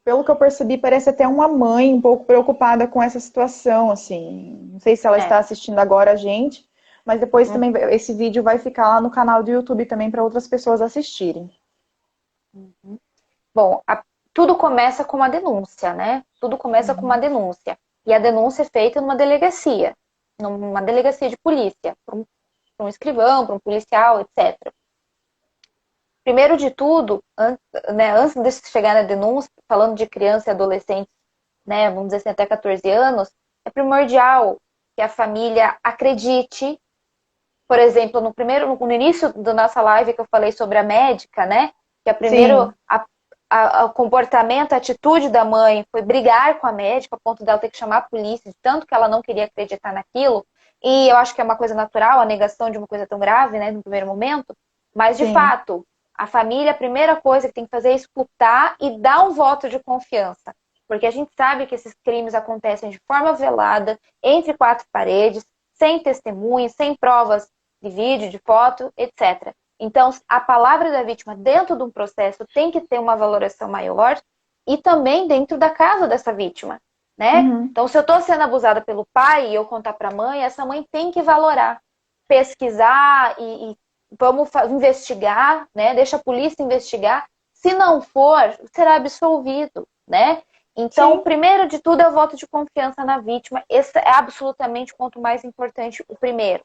Speaker 1: Pelo que eu percebi, parece até uma mãe um pouco preocupada com essa situação, assim. Não sei se ela está
Speaker 2: É.
Speaker 1: assistindo agora a gente, mas depois também esse vídeo vai ficar lá no canal do YouTube também para outras pessoas assistirem.
Speaker 2: Bom, tudo começa com uma denúncia, né? Tudo começa com uma denúncia. E a denúncia é feita numa delegacia de polícia, para um escrivão, para um policial, etc. Primeiro de tudo, antes de chegar na denúncia, falando de criança e adolescente, né, vamos dizer assim, até 14 anos, é primordial que a família acredite. Por exemplo, no início da nossa live que eu falei sobre a médica, né? Que
Speaker 1: Sim,
Speaker 2: o comportamento, a atitude da mãe foi brigar com a médica, a ponto dela ter que chamar a polícia, de tanto que ela não queria acreditar naquilo. E eu acho que é uma coisa natural, a negação de uma coisa tão grave, né, no primeiro momento. Mas, de
Speaker 1: sim.
Speaker 2: fato, a família, a primeira coisa que tem que fazer é escutar e dar um voto de confiança. Porque a gente sabe que esses crimes acontecem de forma velada, entre 4 paredes, sem testemunhas, sem provas de vídeo, de foto, etc. Então, a palavra da vítima dentro de um processo tem que ter uma valoração maior e também dentro da casa dessa vítima, né?
Speaker 1: Uhum.
Speaker 2: Então, se eu estou sendo abusada pelo pai e eu contar para a mãe, essa mãe tem que valorar, pesquisar e vamos investigar, né? Deixa a polícia investigar. Se não for, será absolvido, né? Então,
Speaker 1: Sim.
Speaker 2: primeiro de tudo é o voto de confiança na vítima. Esse é absolutamente o ponto mais importante, o primeiro.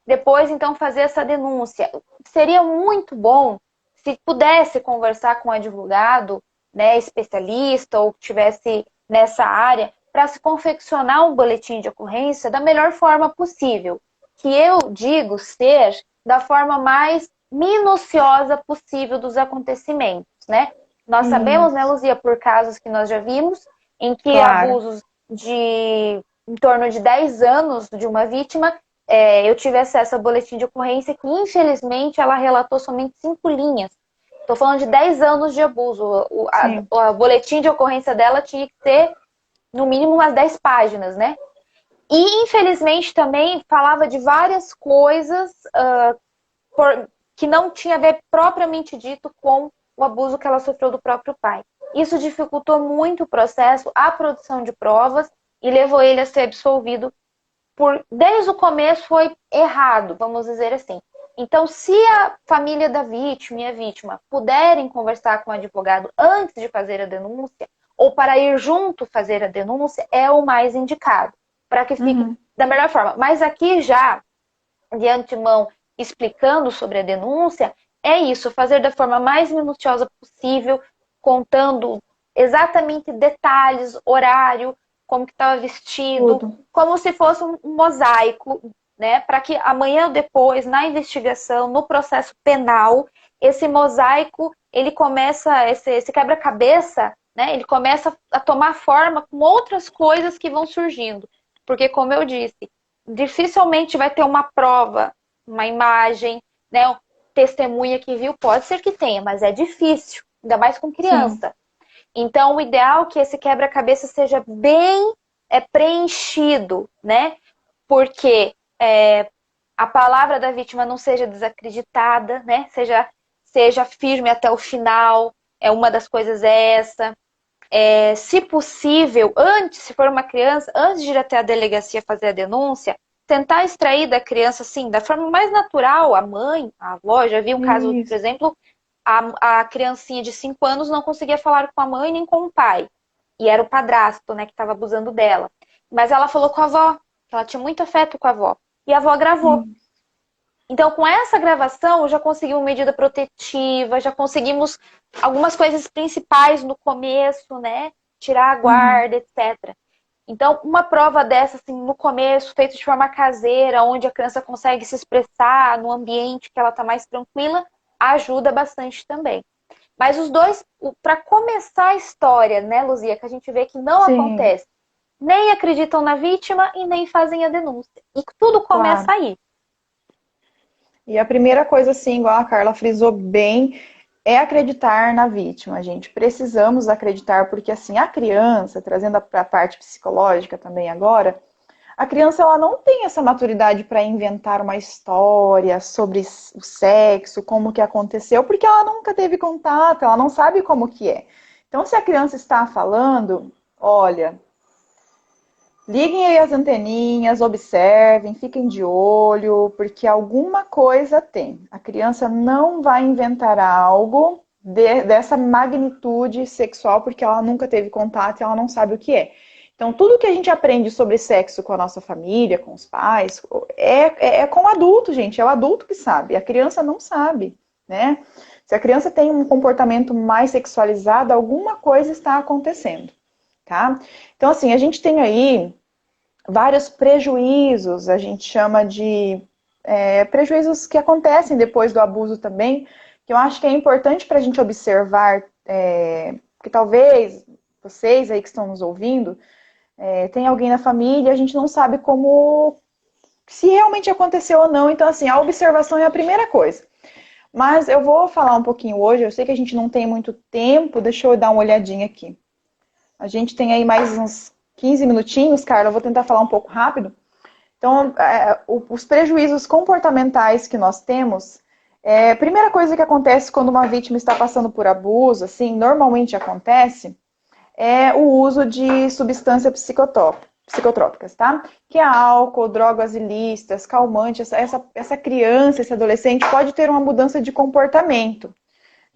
Speaker 2: Depois, então, fazer essa denúncia. Seria muito bom se pudesse conversar com um advogado, né, especialista ou que tivesse nessa área, para se confeccionar um boletim de ocorrência da melhor forma possível. Que eu digo ser da forma mais minuciosa possível dos acontecimentos, né? Nós sabemos, né,
Speaker 1: Isso,
Speaker 2: Luzia, por casos que nós já vimos, em que
Speaker 1: claro.
Speaker 2: abusos de em torno de 10 anos de uma vítima eu tive acesso ao boletim de ocorrência que, infelizmente, ela relatou somente 5 linhas. Estou falando de 10 anos de abuso.
Speaker 1: Sim.
Speaker 2: O boletim de ocorrência dela tinha que ter, no mínimo, umas 10 páginas, né? E, infelizmente, também falava de várias coisas que não tinha a ver propriamente dito com o abuso que ela sofreu do próprio pai. Isso dificultou muito o processo, a produção de provas e levou ele a ser absolvido desde o começo foi errado, vamos dizer assim. Então, se a família da vítima e a vítima puderem conversar com o advogado antes de fazer a denúncia, ou para ir junto fazer a denúncia, é o mais indicado, para que fique
Speaker 1: Uhum.
Speaker 2: da melhor forma. Mas aqui já, de antemão, explicando sobre a denúncia, é isso, fazer da forma mais minuciosa possível, contando exatamente detalhes, horário, como que estava vestido,
Speaker 1: Tudo.
Speaker 2: como se fosse um mosaico, né? Para que amanhã ou depois, na investigação, no processo penal, esse mosaico, ele começa, esse quebra-cabeça, né? Ele começa a tomar forma com outras coisas que vão surgindo. Porque, como eu disse, dificilmente vai ter uma prova, uma imagem, né? Testemunha que viu, pode ser que tenha, mas é difícil, ainda mais com
Speaker 1: Sim.
Speaker 2: criança. Então, o ideal é que esse quebra-cabeça seja bem preenchido, né? Porque a palavra da vítima não seja desacreditada, né? Seja firme até o final. Uma das coisas é essa. Se possível, se for uma criança, antes de ir até a delegacia fazer a denúncia, tentar extrair da criança, assim, da forma mais natural, a mãe, a avó, já vi um caso, por
Speaker 1: Isso.
Speaker 2: exemplo, a criancinha de 5 anos não conseguia falar com a mãe nem com o pai. E era o padrasto, né, que estava abusando dela. Mas ela falou com a avó, que ela tinha muito afeto com a avó. E a avó gravou.
Speaker 1: Sim.
Speaker 2: Então, com essa gravação, já conseguimos medida protetiva, já conseguimos algumas coisas principais no começo, né? Tirar a
Speaker 1: Uhum.
Speaker 2: guarda, etc. Então, uma prova dessa, assim, no começo, feita de forma caseira, onde a criança consegue se expressar no ambiente que ela está mais tranquila, ajuda bastante também. Mas os dois, para começar a história, né, Luzia, que a gente vê que não
Speaker 1: Sim,
Speaker 2: acontece, nem acreditam na vítima e nem fazem a denúncia. E tudo começa
Speaker 1: claro.
Speaker 2: aí.
Speaker 1: E a primeira coisa, assim, igual a Carla frisou bem, é acreditar na vítima, gente. Precisamos acreditar, porque assim, a criança, trazendo para a parte psicológica também agora, a criança ela não tem essa maturidade para inventar uma história sobre o sexo, como que aconteceu, porque ela nunca teve contato, ela não sabe como que é. Então, se a criança está falando, olha, liguem aí as anteninhas, observem, fiquem de olho, porque alguma coisa tem. A criança não vai inventar algo dessa magnitude sexual porque ela nunca teve contato e ela não sabe o que é. Então, tudo que a gente aprende sobre sexo com a nossa família, com os pais, é com o adulto, gente. É o adulto que sabe. A criança não sabe, né? Se a criança tem um comportamento mais sexualizado, alguma coisa está acontecendo, tá? Então, assim, a gente tem aí vários prejuízos, a gente chama de prejuízos que acontecem depois do abuso também, que eu acho que é importante para a gente observar, que talvez vocês aí que estão nos ouvindo, tem alguém na família, a gente não sabe como, se realmente aconteceu ou não, então assim, a observação é a primeira coisa. Mas eu vou falar um pouquinho hoje, eu sei que a gente não tem muito tempo, deixa eu dar uma olhadinha aqui. A gente tem aí mais uns 15 minutinhos, Carla, eu vou tentar falar um pouco rápido. Então, os prejuízos comportamentais que nós temos, a primeira coisa que acontece quando uma vítima está passando por abuso, assim, normalmente acontece, é o uso de substâncias psicotrópicas, tá? Que é álcool, drogas ilícitas, calmante. Essa criança, esse adolescente pode ter uma mudança de comportamento.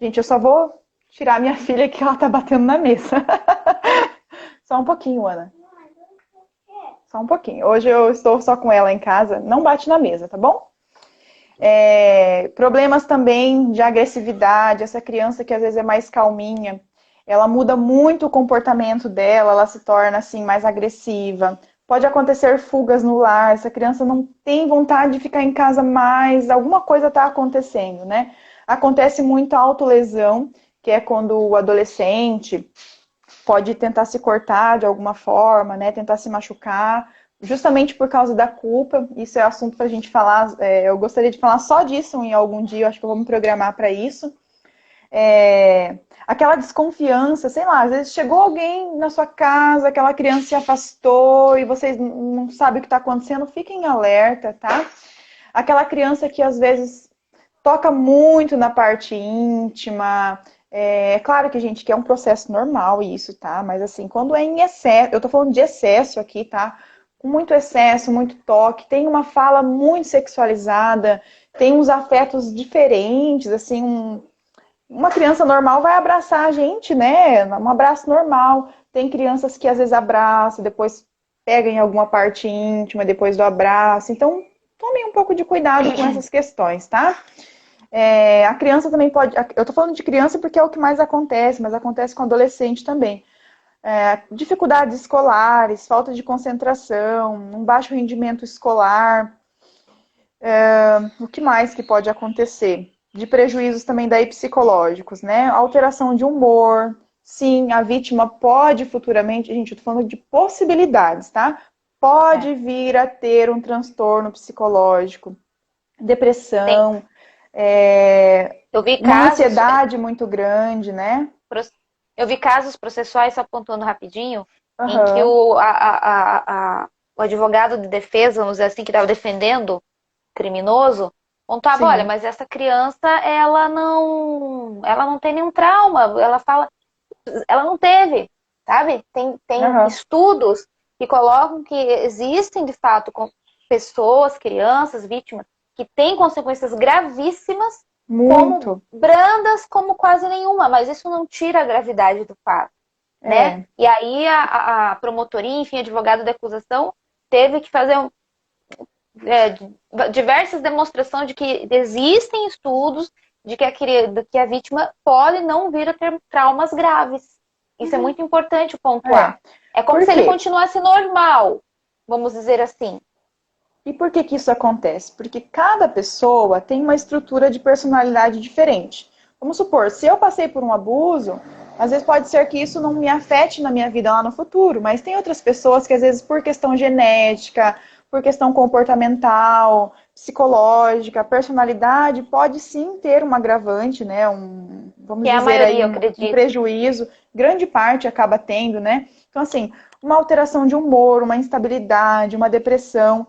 Speaker 1: Gente, eu só vou tirar minha filha que ela tá batendo na mesa. Só um pouquinho, Ana. Só um pouquinho. Hoje eu estou só com ela em casa. Não bate na mesa, tá bom? Problemas também de agressividade. Essa criança que às vezes é mais calminha, ela muda muito o comportamento dela, ela se torna assim mais agressiva. Pode acontecer fugas no lar, essa criança não tem vontade de ficar em casa mais, alguma coisa está acontecendo, né? Acontece muito a autolesão, que é quando o adolescente pode tentar se cortar de alguma forma, né? Tentar se machucar, justamente por causa da culpa. Isso é assunto para a gente falar. Eu gostaria de falar só disso em algum dia. Eu acho que eu vou me programar para isso. Aquela desconfiança, sei lá, às vezes chegou alguém na sua casa, aquela criança se afastou e vocês não sabem o que está acontecendo, fiquem alerta, tá? Aquela criança que às vezes toca muito na parte íntima. É claro que a gente quer um processo normal isso, tá? Mas assim, quando é em excesso, eu tô falando de excesso aqui, tá? Com muito excesso, muito toque, tem uma fala muito sexualizada, tem uns afetos diferentes, assim, uma criança normal vai abraçar a gente, né? Um abraço normal. Tem crianças que às vezes abraçam, depois pegam em alguma parte íntima, depois do abraço. Então, tomem um pouco de cuidado com essas questões, tá? A criança também pode. Eu tô falando de criança porque é o que mais acontece, mas acontece com adolescente também. Dificuldades escolares, falta de concentração, um baixo rendimento escolar. O que mais que pode acontecer? De prejuízos também daí psicológicos, né? Alteração de humor. Sim, a vítima pode futuramente, gente, eu tô falando de possibilidades, tá?
Speaker 2: É.
Speaker 1: Pode vir a ter um transtorno psicológico,
Speaker 2: Tem,
Speaker 1: depressão,
Speaker 2: eu vi
Speaker 1: uma
Speaker 2: casos,
Speaker 1: ansiedade muito grande, né?
Speaker 2: eu vi casos processuais, só apontando rapidinho, em que
Speaker 1: Aham,
Speaker 2: o advogado de defesa, vamos dizer assim, que estava defendendo o criminoso, contava, olha,
Speaker 1: sim.
Speaker 2: mas essa criança, ela não tem nenhum trauma, ela fala, ela não teve, sabe? Tem
Speaker 1: Aham,
Speaker 2: estudos que colocam que existem, de fato, pessoas, crianças, vítimas, que têm consequências gravíssimas, como
Speaker 1: muito.
Speaker 2: brandas, como quase nenhuma, mas isso não tira a gravidade do fato, né?
Speaker 1: É,
Speaker 2: E aí a promotoria, enfim, advogado da acusação, teve que fazer diversas demonstrações de que existem estudos de que a vítima pode não vir a ter traumas graves. Isso é muito importante pontuar. É como
Speaker 1: Por
Speaker 2: se ele
Speaker 1: quê?
Speaker 2: continuasse normal, vamos dizer assim.
Speaker 1: E por que que isso acontece? Porque cada pessoa tem uma estrutura de personalidade diferente. Vamos supor, se eu passei por um abuso, às vezes pode ser que isso não me afete na minha vida lá no futuro, mas tem outras pessoas que às vezes por questão genética, por questão comportamental, psicológica, personalidade, pode sim ter um agravante, né? Vamos
Speaker 2: Que é a
Speaker 1: dizer aí,
Speaker 2: maioria, eu
Speaker 1: um
Speaker 2: acredito.
Speaker 1: prejuízo, grande parte acaba tendo, né? Então, assim, uma alteração de humor, uma instabilidade, uma depressão.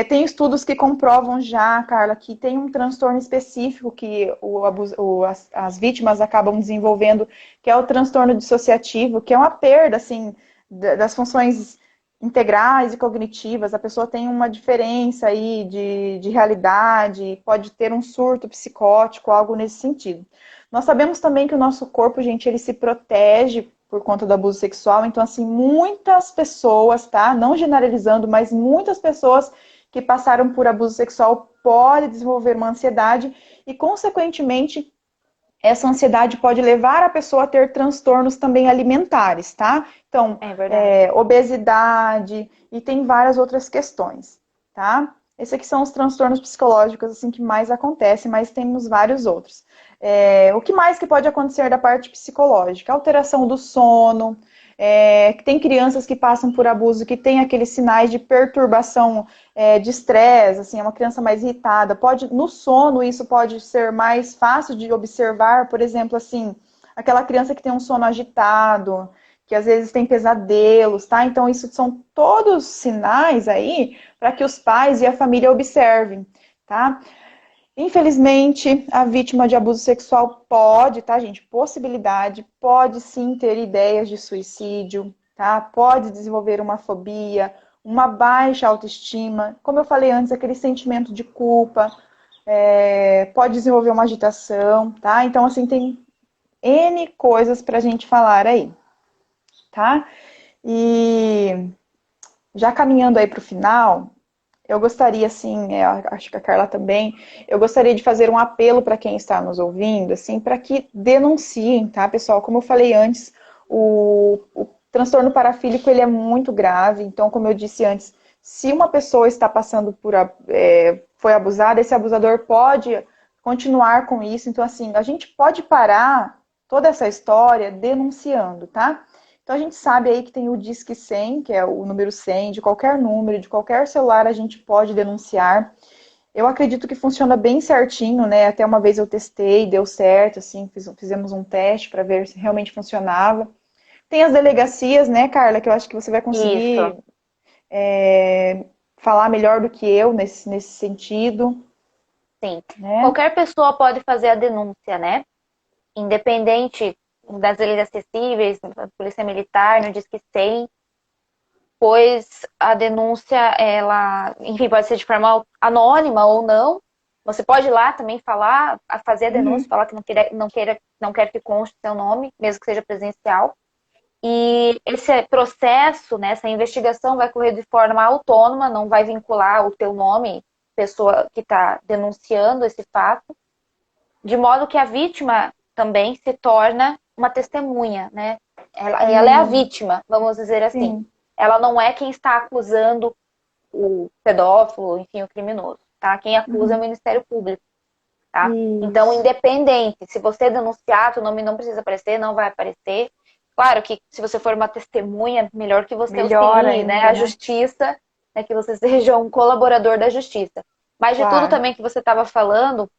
Speaker 1: Tem estudos que comprovam já, Carla, que tem um transtorno específico que as vítimas acabam desenvolvendo, que é o transtorno dissociativo, que é uma perda, assim, das funções integrais e cognitivas. A pessoa tem uma diferença aí de realidade, pode ter um surto psicótico, algo nesse sentido. Nós sabemos também que o nosso corpo, gente, ele se protege por conta do abuso sexual. Então, assim, muitas pessoas, tá? Não generalizando, mas muitas pessoas que passaram por abuso sexual podem desenvolver uma ansiedade e, consequentemente, essa ansiedade pode levar a pessoa a ter transtornos também alimentares, tá? Então,
Speaker 2: É verdade.
Speaker 1: obesidade e tem várias outras questões, tá? Esses aqui são os transtornos psicológicos assim que mais acontecem, mas temos vários outros. O que mais que pode acontecer da parte psicológica? Alteração do sono. Tem crianças que passam por abuso que tem aqueles sinais de perturbação de estresse, assim, é uma criança mais irritada. No sono, isso pode ser mais fácil de observar, por exemplo, assim, aquela criança que tem um sono agitado, que às vezes tem pesadelos, tá? Então, isso são todos sinais aí para que os pais e a família observem, tá? Infelizmente, a vítima de abuso sexual pode, tá, gente? Possibilidade, pode sim ter ideias de suicídio, tá? Pode desenvolver uma fobia, uma baixa autoestima, como eu falei antes, aquele sentimento de culpa, pode desenvolver uma agitação, tá? Então, assim, tem N coisas pra gente falar aí, tá? E já caminhando aí pro final, eu gostaria, assim, acho que a Carla também, eu gostaria de fazer um apelo para quem está nos ouvindo, assim, para que denunciem, tá, pessoal? Como eu falei antes, o transtorno parafílico, ele é muito grave, então, como eu disse antes, se uma pessoa está passando foi abusada, esse abusador pode continuar com isso, então, assim, a gente pode parar toda essa história denunciando, tá? Então a gente sabe aí que tem o Disque 100, que é o número 100, de qualquer número, de qualquer celular a gente pode denunciar. Eu acredito que funciona bem certinho, né? Até uma vez eu testei, deu certo, assim, fizemos um teste para ver se realmente funcionava. Tem as delegacias, né, Carla, que eu acho que você vai
Speaker 2: Isso,
Speaker 1: conseguir falar melhor do que eu nesse sentido,
Speaker 2: sim.
Speaker 1: né?
Speaker 2: Qualquer pessoa pode fazer a denúncia, né? Independente das leis acessíveis, da Polícia Militar, no Disque 100, pois a denúncia, ela, enfim, pode ser de forma anônima ou não. Você pode ir lá também falar, fazer a denúncia,
Speaker 1: Uhum.
Speaker 2: falar que não quer que conste seu nome, mesmo que seja presencial. E esse processo, né, essa investigação vai correr de forma autônoma, não vai vincular o teu nome, pessoa que está denunciando esse fato, de modo que a vítima também se torna uma testemunha, né? Ela é a vítima, vamos dizer assim.
Speaker 1: Sim.
Speaker 2: Ela não é quem está acusando o pedófilo, enfim, o criminoso, tá? Quem acusa é o
Speaker 1: Uhum.
Speaker 2: Ministério Público, tá? Então,
Speaker 1: Isso.
Speaker 2: independente, se você denunciar, seu nome não precisa aparecer, não vai aparecer. Claro que se você for uma testemunha, melhor que você
Speaker 1: Melhor
Speaker 2: auxilie, né,
Speaker 1: ainda,
Speaker 2: a
Speaker 1: né?
Speaker 2: justiça, né, que você seja um colaborador da justiça. Mas de tudo
Speaker 1: Claro.
Speaker 2: também que você estava falando,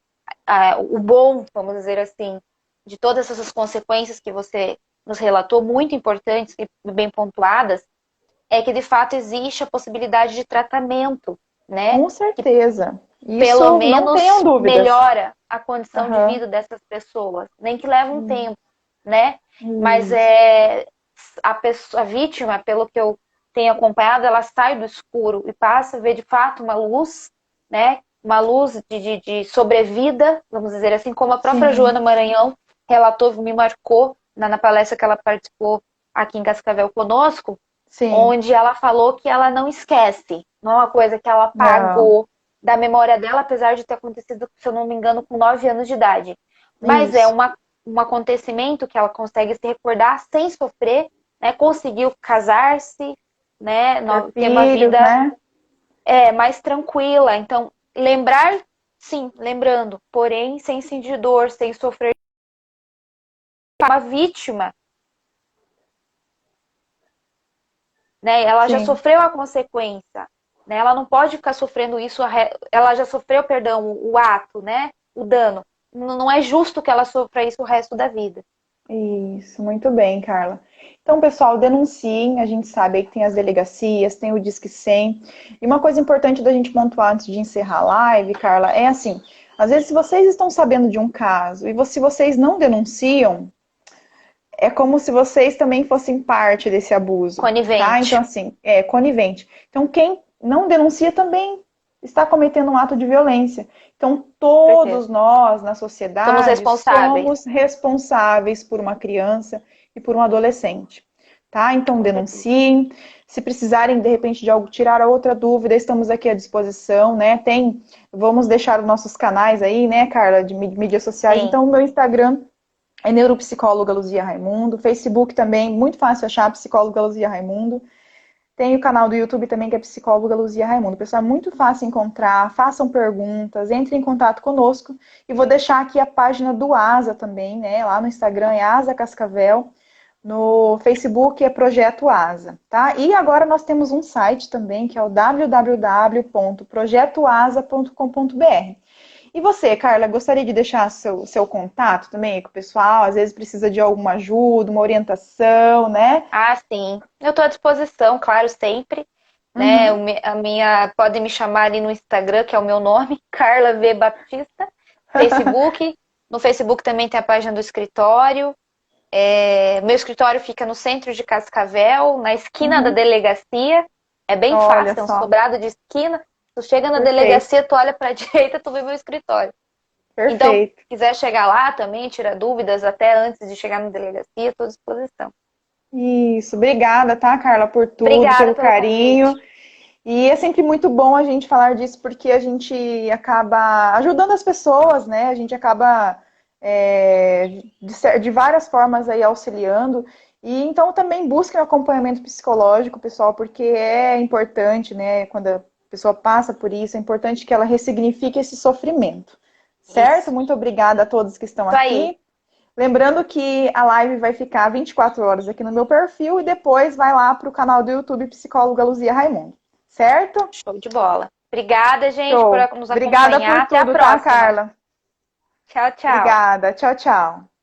Speaker 2: o bom, vamos dizer assim, de todas essas consequências que você nos relatou, muito importantes e bem pontuadas, é que de fato existe a possibilidade de tratamento, né?
Speaker 1: Com
Speaker 2: Que
Speaker 1: certeza.
Speaker 2: pelo
Speaker 1: Isso não tenham
Speaker 2: menos
Speaker 1: dúvidas.
Speaker 2: melhora a condição de
Speaker 1: Aham.
Speaker 2: vida dessas pessoas, nem que leve um tempo, né? Mas
Speaker 1: Isso.
Speaker 2: a vítima, pelo que eu tenho acompanhado, ela sai do escuro e passa a ver de fato uma luz, né? Uma luz de sobrevida, vamos dizer assim, como a própria
Speaker 1: Sim,
Speaker 2: Joana Maranhão relatou, me marcou na palestra que ela participou aqui em Cascavel conosco,
Speaker 1: Sim.
Speaker 2: onde ela falou que ela não esquece. Não é uma coisa que ela
Speaker 1: Não.
Speaker 2: apagou da memória dela, apesar de ter acontecido, se eu não me engano, com 9 anos de idade. Mas é
Speaker 1: Isso.
Speaker 2: um acontecimento que ela consegue se recordar sem sofrer, né? Conseguiu casar-se, né?
Speaker 1: Ter
Speaker 2: Ter uma
Speaker 1: filhos,
Speaker 2: vida
Speaker 1: né?
Speaker 2: mais tranquila. Então, lembrar, sim, lembrando, porém, sem sentir dor, sem sofrer. Uma vítima, né? Ela já
Speaker 1: Sim.
Speaker 2: sofreu a consequência, né? Ela não pode ficar sofrendo isso, ela já sofreu, perdão, o ato, né? O dano. Não é justo que ela sofra isso o resto da vida.
Speaker 1: Isso, muito bem, Carla. Então, pessoal, denunciem. A gente sabe aí que tem as delegacias, tem o Disque 100. E uma coisa importante da gente pontuar antes de encerrar a live, Carla, é assim: às vezes, se vocês estão sabendo de um caso e se vocês não denunciam, é como se vocês também fossem parte desse abuso, tá? Então,
Speaker 2: Conivente.
Speaker 1: assim, é conivente. Então, quem não denuncia também está cometendo um ato de violência. Então,
Speaker 2: Com certeza.
Speaker 1: todos nós na
Speaker 2: Somos
Speaker 1: sociedade
Speaker 2: responsáveis.
Speaker 1: somos responsáveis por uma criança e por um adolescente, tá? Então,
Speaker 2: Com certeza.
Speaker 1: denunciem. Se precisarem, de repente, de algo, tirar outra dúvida, estamos aqui à disposição, né? Vamos deixar os nossos canais aí, né, Carla, de mídias sociais.
Speaker 2: Sim.
Speaker 1: Então, o meu Instagram é neuropsicóloga Luzia Raimundo. Facebook também, muito fácil achar, psicóloga Luzia Raimundo. Tem o canal do YouTube também, que é psicóloga Luzia Raimundo. Pessoal, é muito fácil encontrar, façam perguntas, entrem em contato conosco. E vou deixar aqui a página do ASA também, né? Lá no Instagram é Asa Cascavel. No Facebook é Projeto Asa, tá? E agora nós temos um site também, que é o www.projetoasa.com.br. E você, Carla, gostaria de deixar seu contato também com o pessoal? Às vezes precisa de alguma ajuda, uma orientação, né?
Speaker 2: Ah, sim. Eu estou à disposição, claro, sempre. Né?
Speaker 1: Uhum.
Speaker 2: A minha, podem me chamar ali no Instagram, que é o meu nome, Carla V. Baptista. Facebook. No Facebook também tem a página do escritório. Meu escritório fica no centro de Cascavel, na esquina da
Speaker 1: Uhum.
Speaker 2: delegacia. É bem
Speaker 1: Olha
Speaker 2: fácil, é um
Speaker 1: só,
Speaker 2: sobrado de esquina. Tu chega na
Speaker 1: perfeito,
Speaker 2: delegacia, tu olha para a direita, tu vê meu escritório. Então, se
Speaker 1: perfeito.
Speaker 2: quiser chegar lá também, tirar dúvidas até antes de chegar na delegacia, estou à disposição.
Speaker 1: Isso, obrigada, tá, Carla, por tudo,
Speaker 2: Obrigada
Speaker 1: pelo
Speaker 2: pelo
Speaker 1: carinho.
Speaker 2: convite.
Speaker 1: E é sempre muito bom a gente falar disso, porque a gente acaba ajudando as pessoas, né? A gente acaba de várias formas aí auxiliando. E então também busquem o acompanhamento psicológico, pessoal, porque é importante, né? Quando a pessoa passa por isso, é importante que ela ressignifique esse sofrimento. Certo?
Speaker 2: Isso.
Speaker 1: Muito obrigada a todos que estão
Speaker 2: Isso aí.
Speaker 1: aqui. Lembrando que a live vai ficar 24 horas aqui no meu perfil e depois vai lá para o canal do YouTube Psicóloga Luzia Raimundo. Certo?
Speaker 2: Show de bola. Obrigada, gente, por
Speaker 1: Show.
Speaker 2: nos
Speaker 1: Obrigada por
Speaker 2: acompanhar. Até a
Speaker 1: tudo, tá,
Speaker 2: próxima.
Speaker 1: Carla?
Speaker 2: Tchau, tchau.
Speaker 1: Obrigada. Tchau, tchau.